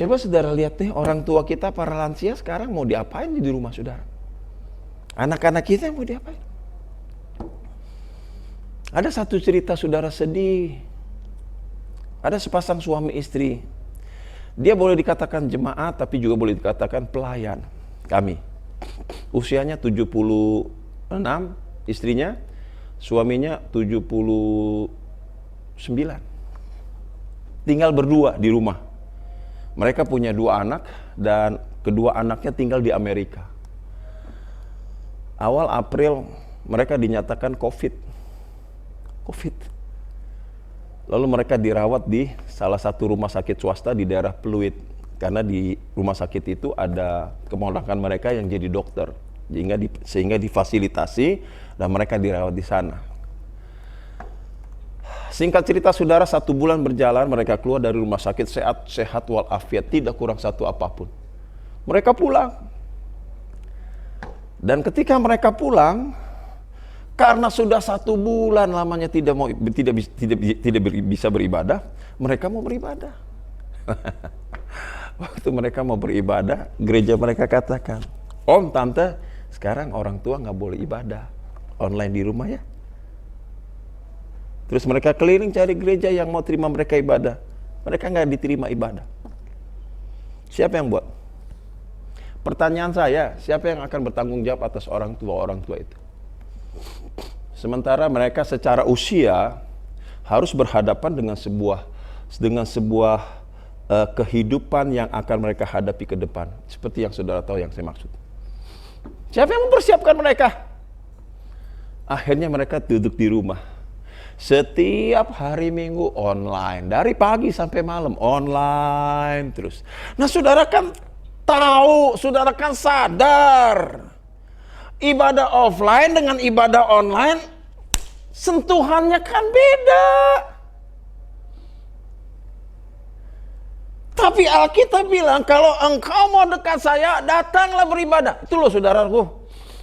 Coba saudara lihat nih, orang tua kita, para lansia sekarang mau diapain di rumah saudara? Anak-anak kita mau diapain? Ada satu cerita saudara sedih. Ada sepasang suami istri. Dia boleh dikatakan jemaat, tapi juga boleh dikatakan pelayan kami. Usianya 76, istrinya, suaminya 79. Tinggal berdua di rumah. Mereka punya 2 anak dan kedua anaknya tinggal di Amerika. Awal April mereka dinyatakan COVID. Lalu mereka dirawat di salah satu rumah sakit swasta di daerah Pluit. Karena di rumah sakit itu ada keponakan mereka yang jadi dokter. Sehingga difasilitasi dan mereka dirawat di sana. Singkat cerita saudara, 1 bulan berjalan mereka keluar dari rumah sakit sehat walafiat, tidak kurang satu apapun. Mereka pulang. Dan ketika mereka pulang, karena sudah 1 bulan lamanya tidak bisa beribadah, mereka mau beribadah. Waktu mereka mau beribadah, gereja mereka katakan, "Om, tante, sekarang orang tua nggak boleh ibadah online di rumah ya." Terus mereka keliling cari gereja yang mau terima mereka ibadah. Mereka nggak diterima ibadah. Siapa yang buat? Pertanyaan saya, siapa yang akan bertanggung jawab atas orang tua itu? Sementara mereka secara usia harus berhadapan dengan sebuah kehidupan yang akan mereka hadapi ke depan. Seperti yang saudara tahu yang saya maksud. Siapa yang mempersiapkan mereka? Akhirnya mereka duduk di rumah. Setiap hari Minggu online, dari pagi sampai malam online terus. Nah, saudara kan tahu, saudara kan sadar, ibadah offline dengan ibadah online sentuhannya kan beda. Tapi Alkitab bilang kalau engkau mau dekat saya, datanglah beribadah. Itu loh saudaraku.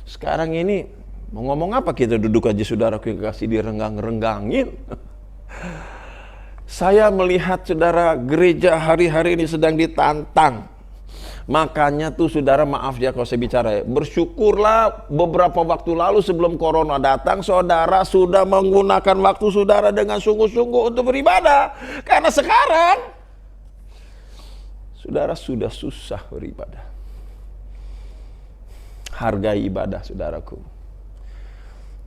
Sekarang ini mau ngomong apa kita duduk aja saudaraku, kasih direnggang-renggangin. Saya melihat saudara gereja hari-hari ini sedang ditantang. Makanya tuh saudara, maaf ya kalau saya bicara ya, bersyukurlah beberapa waktu lalu sebelum corona datang, saudara sudah menggunakan waktu saudara dengan sungguh-sungguh untuk beribadah. Karena sekarang saudara sudah susah beribadah. Hargai ibadah saudaraku.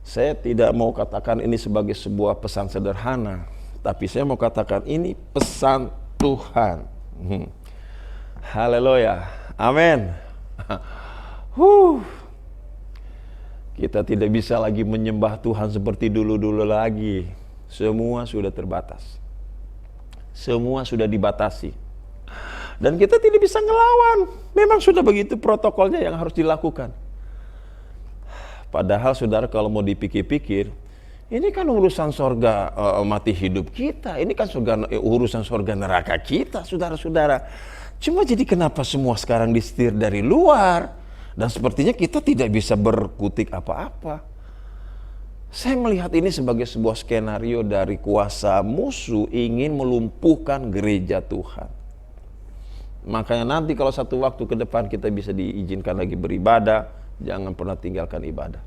Saya tidak mau katakan ini sebagai sebuah pesan sederhana, tapi saya mau katakan ini pesan Tuhan. Haleluya, amin. Kita tidak bisa lagi menyembah Tuhan seperti dulu-dulu lagi. Semua sudah terbatas. Semua sudah dibatasi. Dan kita tidak bisa ngelawan. Memang sudah begitu protokolnya yang harus dilakukan. Padahal saudara kalau mau dipikir-pikir, ini kan urusan sorga mati hidup kita. Ini kan urusan sorga neraka kita, saudara-saudara. Cuma jadi kenapa semua sekarang disetir dari luar? Dan sepertinya kita tidak bisa berkutik apa-apa. Saya melihat ini sebagai sebuah skenario dari kuasa musuh ingin melumpuhkan gereja Tuhan. Makanya nanti kalau satu waktu ke depan kita bisa diizinkan lagi beribadah, jangan pernah tinggalkan ibadah.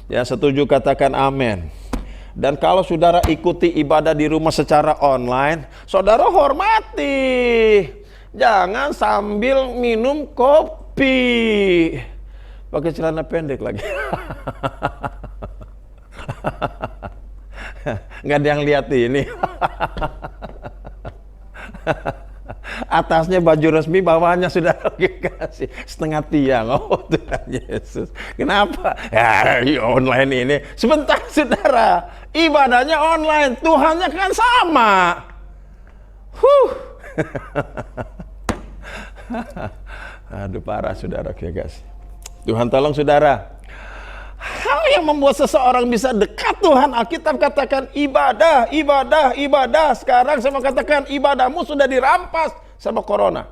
Ya, setuju katakan amin. Dan kalau saudara ikuti ibadah di rumah secara online, saudara hormati. Jangan sambil minum kopi. Pakai celana pendek lagi. Nggak ada yang lihat ini. Atasnya baju resmi, bawahnya sudah kasih setengah tiang. Oh Tuhan Yesus, kenapa? Ya online ini. Sebentar saudara, ibadahnya online, Tuhannya kan sama. Aduh parah saudara, kasih. Tuhan tolong saudara. Hal yang membuat seseorang bisa dekat Tuhan, Alkitab katakan ibadah, ibadah, ibadah. Sekarang saya mau katakan ibadahmu sudah dirampas sama corona.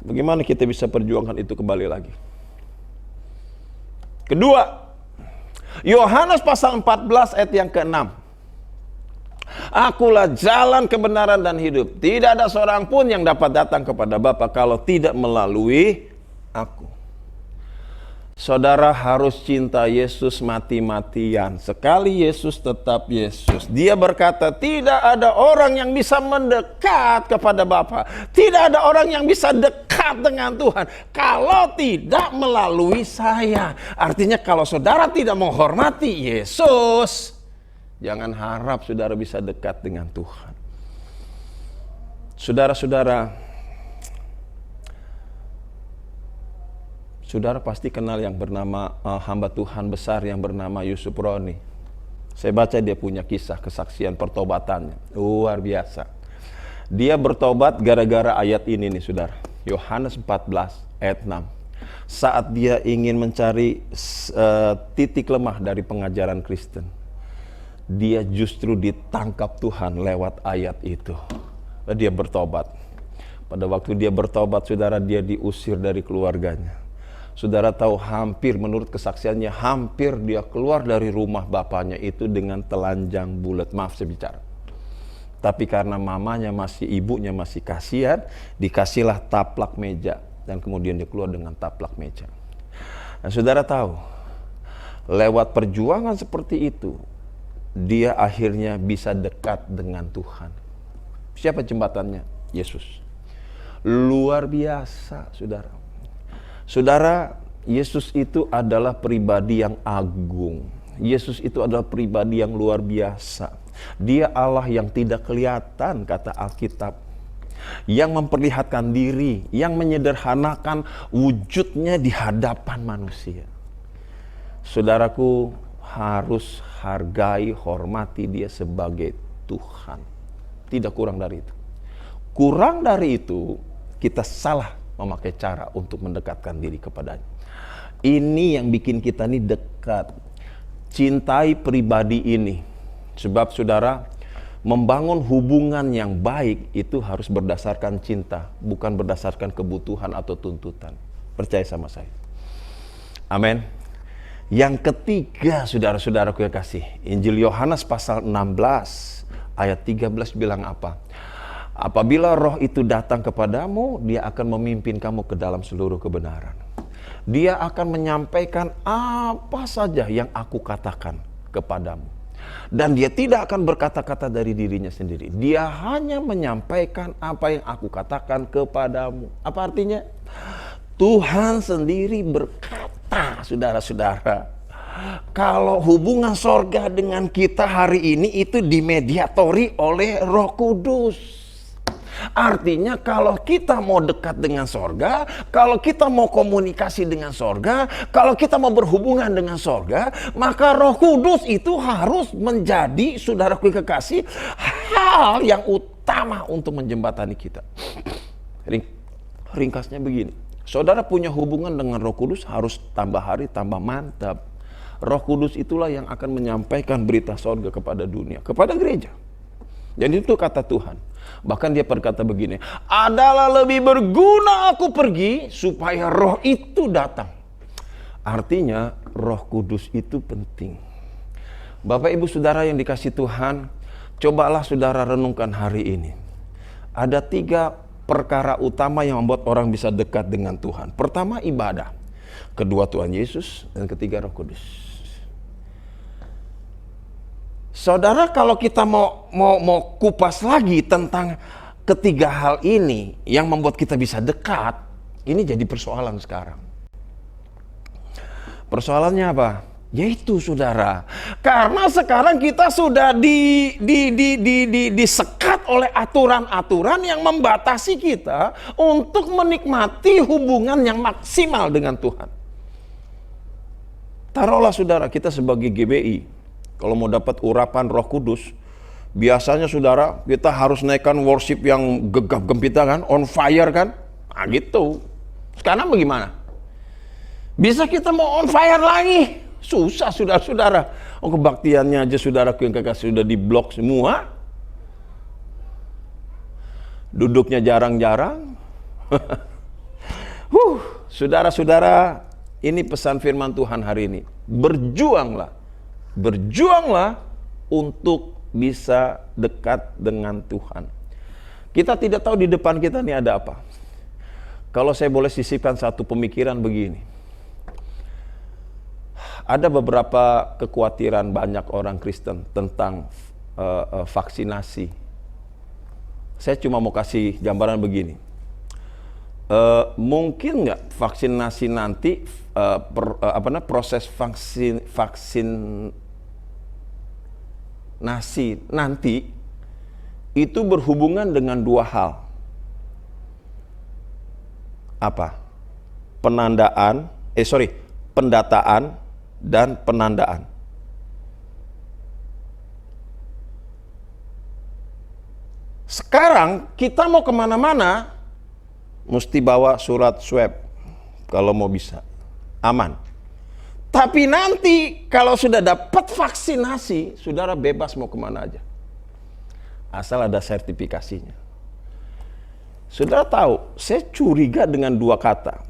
Bagaimana kita bisa perjuangkan itu kembali lagi? Kedua, Yohanes pasal 14 ayat yang ke-6. Akulah jalan kebenaran dan hidup. Tidak ada seorang pun yang dapat datang kepada Bapa kalau tidak melalui aku. Saudara harus cinta Yesus mati-matian. Sekali Yesus tetap Yesus. Dia berkata, tidak ada orang yang bisa mendekat kepada Bapa. Tidak ada orang yang bisa dekat dengan Tuhan kalau tidak melalui saya. Artinya kalau saudara tidak menghormati Yesus, jangan harap saudara bisa dekat dengan Tuhan. Saudara-saudara, saudara pasti kenal yang bernama hamba Tuhan besar yang bernama Yusuf Roni. Saya baca dia punya kisah kesaksian pertobatannya. Luar biasa. Dia bertobat gara-gara ayat ini nih saudara. Yohanes 14 ayat 6. Saat dia ingin mencari titik lemah dari pengajaran Kristen, dia justru ditangkap Tuhan lewat ayat itu. Dia bertobat. Pada waktu dia bertobat saudara, dia diusir dari keluarganya. Saudara tahu hampir, menurut kesaksiannya, hampir dia keluar dari rumah bapaknya itu dengan telanjang bulat. Maaf saya bicara. Tapi karena mamanya masih, ibunya masih kasihan, dikasihlah taplak meja. Dan kemudian dia keluar dengan taplak meja. Nah saudara tahu, lewat perjuangan seperti itu, dia akhirnya bisa dekat dengan Tuhan. Siapa jembatannya? Yesus. Luar biasa saudara. Saudara, Yesus itu adalah pribadi yang agung. Yesus itu adalah pribadi yang luar biasa. Dia Allah yang tidak kelihatan, kata Alkitab. Yang memperlihatkan diri, yang menyederhanakan wujudnya di hadapan manusia. Saudaraku, harus hargai, hormati dia sebagai Tuhan. Tidak kurang dari itu. Kurang dari itu, kita salah memakai cara untuk mendekatkan diri kepadanya. Ini yang bikin kita nih dekat. Cintai pribadi ini. Sebab saudara, membangun hubungan yang baik itu harus berdasarkan cinta, bukan berdasarkan kebutuhan atau tuntutan. Percaya sama saya. Amin. Yang ketiga, saudara-saudaraku yang kasih, Injil Yohanes pasal 16 ayat 13 bilang apa? Apabila roh itu datang kepadamu, dia akan memimpin kamu ke dalam seluruh kebenaran. Dia akan menyampaikan apa saja yang aku katakan kepadamu. Dan dia tidak akan berkata-kata dari dirinya sendiri. Dia hanya menyampaikan apa yang aku katakan kepadamu. Apa artinya? Tuhan sendiri berkata, saudara-saudara. Kalau hubungan sorga dengan kita hari ini itu dimediatori oleh Roh Kudus. Artinya kalau kita mau dekat dengan sorga, kalau kita mau komunikasi dengan sorga, kalau kita mau berhubungan dengan sorga, maka Roh Kudus itu harus menjadi, saudaraku kekasih, hal yang utama untuk menjembatani kita. Ringkasnya begini, saudara punya hubungan dengan Roh Kudus harus tambah hari tambah mantap. Roh Kudus itulah yang akan menyampaikan berita sorga kepada dunia, kepada gereja. Dan itu kata Tuhan. Bahkan dia berkata begini, adalah lebih berguna aku pergi supaya roh itu datang. Artinya Roh Kudus itu penting. Bapak ibu saudara yang dikasih Tuhan, cobalah saudara renungkan hari ini. Ada 3 perkara utama yang membuat orang bisa dekat dengan Tuhan. Pertama ibadah, kedua Tuhan Yesus, dan ketiga Roh Kudus. Saudara, kalau kita mau kupas lagi tentang ketiga hal ini yang membuat kita bisa dekat, ini jadi persoalan sekarang. Persoalannya apa? Yaitu saudara, karena sekarang kita sudah disekat oleh aturan-aturan yang membatasi kita untuk menikmati hubungan yang maksimal dengan Tuhan. Taruhlah saudara, kita sebagai GBI, kalau mau dapat urapan Roh Kudus, biasanya saudara kita harus naikkan worship yang gegap gempita kan, on fire kan, nah gitu. Sekarang bagaimana? Bisa kita mau on fire lagi? Susah saudara-saudara. Oh, kebaktiannya aja saudaraku yang kekasih sudah diblok semua. Duduknya jarang-jarang. Saudara-saudara, ini pesan firman Tuhan hari ini. Berjuanglah untuk bisa dekat dengan Tuhan. Kita tidak tahu di depan kita ini ada apa. Kalau saya boleh sisipkan satu pemikiran begini. Ada beberapa kekhawatiran banyak orang Kristen tentang vaksinasi. Saya cuma mau kasih gambaran begini. Mungkin nggak vaksinasi nanti, proses vaksinasi nanti itu berhubungan dengan dua hal. Apa? Pendataan dan penandaan. Sekarang kita mau kemana-mana, mesti bawa surat swab kalau mau bisa, aman. Tapi nanti kalau sudah dapat vaksinasi, saudara bebas mau kemana aja, asal ada sertifikasinya. Saudara tahu, saya curiga dengan dua kata,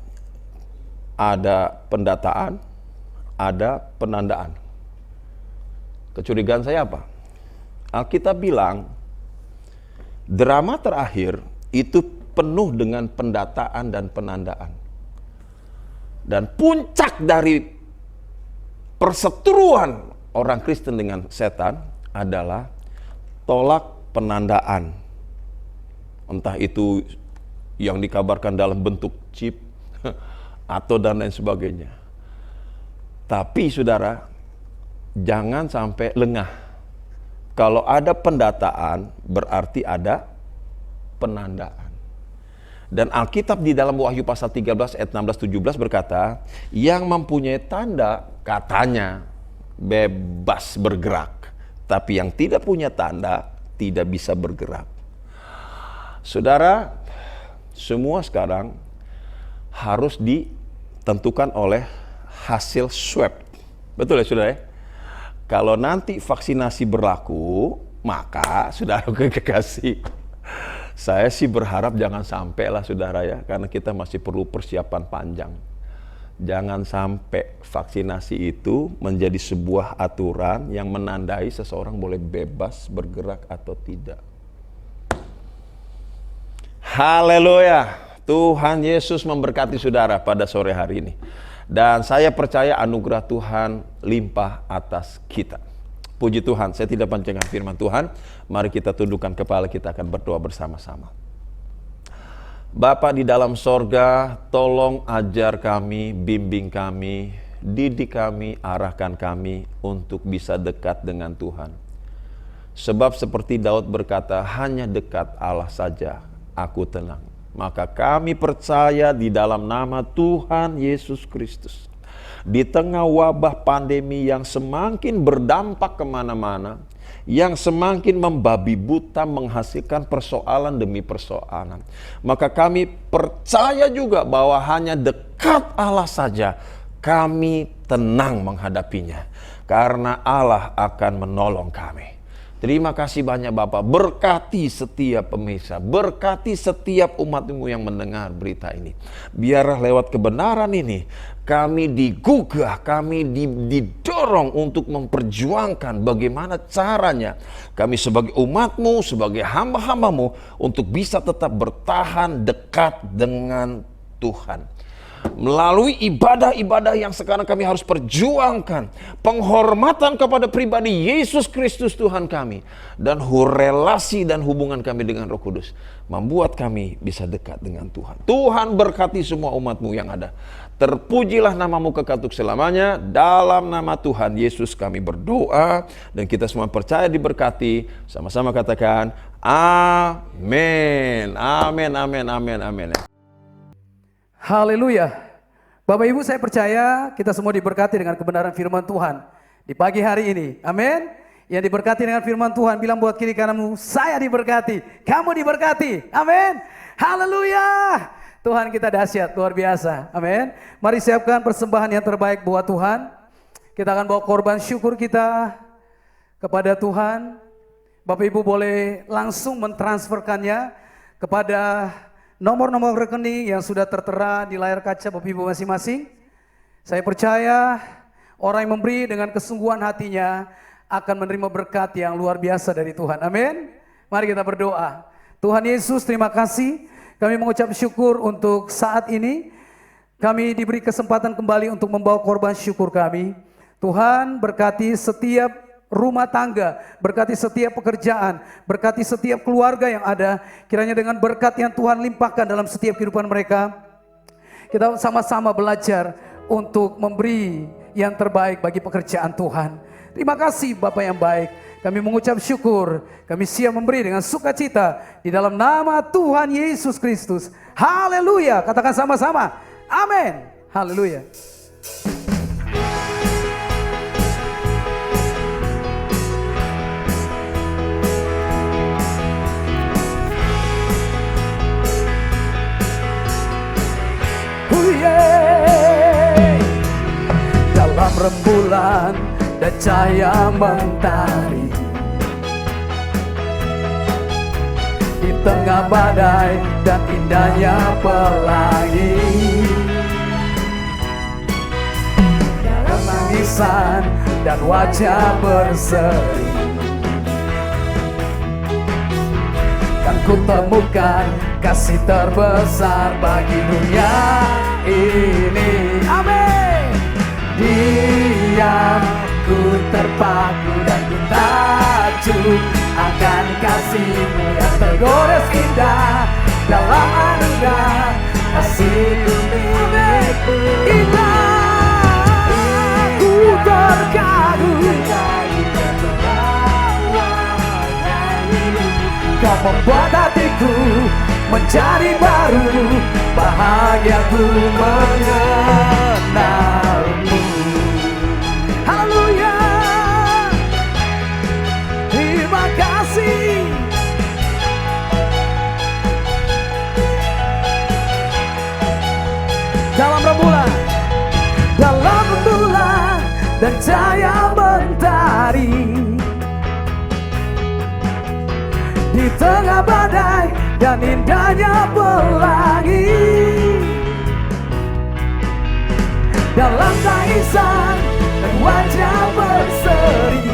ada pendataan, ada penandaan. Kecurigaan saya apa? Alkitab bilang, drama terakhir itu penuh dengan pendataan dan penandaan. Dan puncak dari perseteruan orang Kristen dengan setan adalah tolak penandaan. Entah itu yang dikabarkan dalam bentuk chip atau dan lain sebagainya. Tapi saudara, jangan sampai lengah. Kalau ada pendataan, berarti ada penandaan. Dan Alkitab di dalam Wahyu pasal 13 ayat 16-17 berkata, yang mempunyai tanda katanya bebas bergerak. Tapi yang tidak punya tanda tidak bisa bergerak. Saudara, semua sekarang harus ditentukan oleh hasil swab. Betul ya saudara? Kalau nanti vaksinasi berlaku, maka saudara kekasih, saya sih berharap jangan sampai lah saudara ya, karena kita masih perlu persiapan panjang. Jangan sampai vaksinasi itu menjadi sebuah aturan yang menandai seseorang boleh bebas bergerak atau tidak. Haleluya, Tuhan Yesus memberkati saudara pada sore hari ini. Dan saya percaya anugerah Tuhan limpah atas kita. Puji Tuhan, saya tidak panjangkan firman Tuhan. Mari kita tundukkan kepala, kita akan berdoa bersama-sama. Bapa di dalam sorga, tolong ajar kami, bimbing kami, didik kami, arahkan kami untuk bisa dekat dengan Tuhan. Sebab seperti Daud berkata, hanya dekat Allah saja aku tenang. Maka kami percaya di dalam nama Tuhan Yesus Kristus. Di tengah wabah pandemi yang semakin berdampak kemana-mana, yang semakin membabi buta menghasilkan persoalan demi persoalan. Maka kami percaya juga bahwa hanya dekat Allah saja kami tenang menghadapinya. Karena Allah akan menolong kami. Terima kasih banyak Bapak, berkati setiap pemirsa, berkati setiap umat-Mu yang mendengar berita ini. Biarlah lewat kebenaran ini, kami digugah, kami didorong untuk memperjuangkan bagaimana caranya kami sebagai umat-Mu, sebagai hamba-hamba-Mu untuk bisa tetap bertahan dekat dengan Tuhan. Melalui ibadah-ibadah yang sekarang kami harus perjuangkan, penghormatan kepada pribadi Yesus Kristus Tuhan kami, dan relasi dan hubungan kami dengan Roh Kudus, membuat kami bisa dekat dengan Tuhan. Tuhan berkati semua umat-Mu yang ada. Terpujilah nama-Mu kekal untuk selamanya. Dalam nama Tuhan Yesus kami berdoa, dan kita semua percaya diberkati. Sama-sama katakan amin. Amin, amin, amin, amin. Haleluya. Bapak Ibu, saya percaya kita semua diberkati dengan kebenaran firman Tuhan di pagi hari ini. Amin. Yang diberkati dengan firman Tuhan, bilang buat kiri kananmu, saya diberkati, kamu diberkati. Amin. Haleluya. Tuhan kita dahsyat, luar biasa. Amin. Mari siapkan persembahan yang terbaik buat Tuhan. Kita akan bawa korban syukur kita kepada Tuhan. Bapak Ibu boleh langsung mentransferkannya kepada nomor-nomor rekening yang sudah tertera di layar kaca Bapak Ibu masing-masing. Saya percaya orang yang memberi dengan kesungguhan hatinya akan menerima berkat yang luar biasa dari Tuhan. Amin. Mari kita berdoa. Tuhan Yesus, terima kasih. Kami mengucap syukur untuk saat ini. Kami diberi kesempatan kembali untuk membawa korban syukur kami. Tuhan berkati setiap rumah tangga, berkati setiap pekerjaan, berkati setiap keluarga yang ada. Kiranya dengan berkat yang Tuhan limpahkan dalam setiap kehidupan mereka, kita sama-sama belajar untuk memberi yang terbaik bagi pekerjaan Tuhan. Terima kasih Bapak yang baik. Kami mengucap syukur, kami siap memberi dengan sukacita di dalam nama Tuhan Yesus Kristus. Haleluya, katakan sama-sama, amin. Haleluya. Dalam rembulan dan cahaya mentari, di tengah badai dan indahnya pelangi, dalam tangisan dan wajah berseri, kan ku temukan kasih terbesar bagi dunia ini. Amin. Diam, ku terpaku dan ku takjub akan kasih-Mu yang tergores indah dalam anugerah kasih-Mu milikku. Indah, ku terkagum, Kau membuat hatiku menjadi baru, bahagia ku mengenalmu. Haleluya, terima kasih. Dalam rembulan dan cahaya mentari, di tengah badai dan indahnya pelangi, dalam tangisan dan wajah berseri,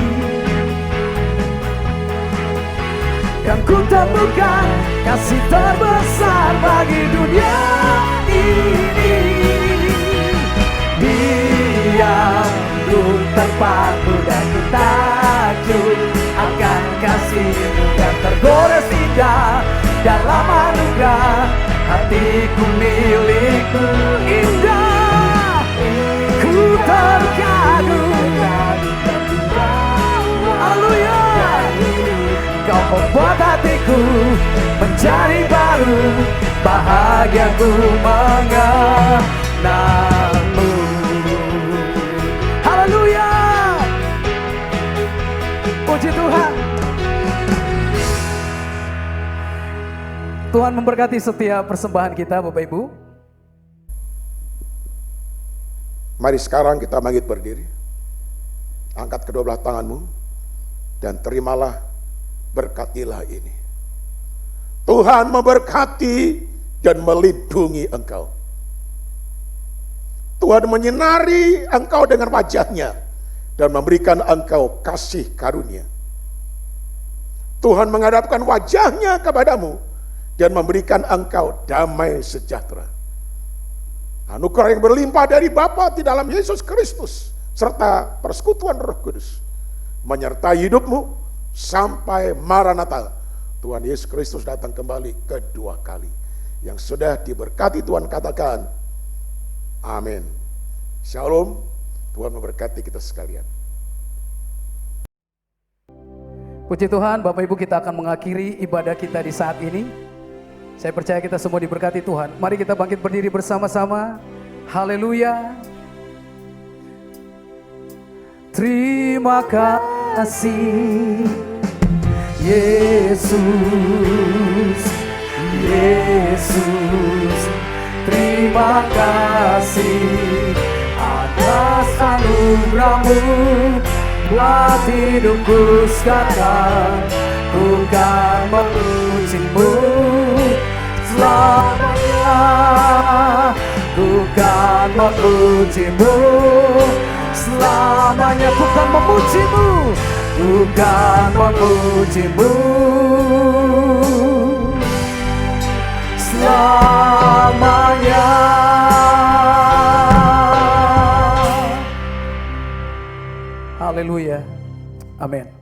yang ku temukan kasih terbesar bagi dunia ini. Diam, ku terpaku dan ku takjub akan kasih-Mu yang tergores indah dalam anugerah hatiku milikku. Indah, ku terkagum, haleluya, Kau membuat hatiku menjadi baru, bahagia ku mengenalmu. Haleluya, puji Tuhan. Tuhan memberkati setiap persembahan kita Bapak Ibu. Mari sekarang kita bangkit berdiri. Angkat kedua belah tanganmu dan terimalah berkatilah ini. Tuhan memberkati dan melindungi engkau. Tuhan menyinari engkau dengan wajah-Nya dan memberikan engkau kasih karunia. Tuhan menghadapkan wajah-Nya kepadamu dan memberikan engkau damai sejahtera. Anugerah yang berlimpah dari Bapa di dalam Yesus Kristus serta persekutuan Roh Kudus menyertai hidupmu sampai Maranatha, Tuhan Yesus Kristus datang kembali kedua kali. Yang sudah diberkati Tuhan katakan amin. Shalom. Tuhan memberkati kita sekalian. Puji Tuhan, Bapak Ibu, kita akan mengakhiri ibadah kita di saat ini. Saya percaya kita semua diberkati Tuhan. Mari kita bangkit berdiri bersama-sama. Haleluya. Terima kasih Yesus, Yesus. Terima kasih atas anugerah-Mu buat hidupku sekarang. Ku kan memuji-Mu selamanya. Ku kan memuji-Mu selamanya. Ku kan memuji-Mu, ku kan memuji-Mu selamanya. Amin.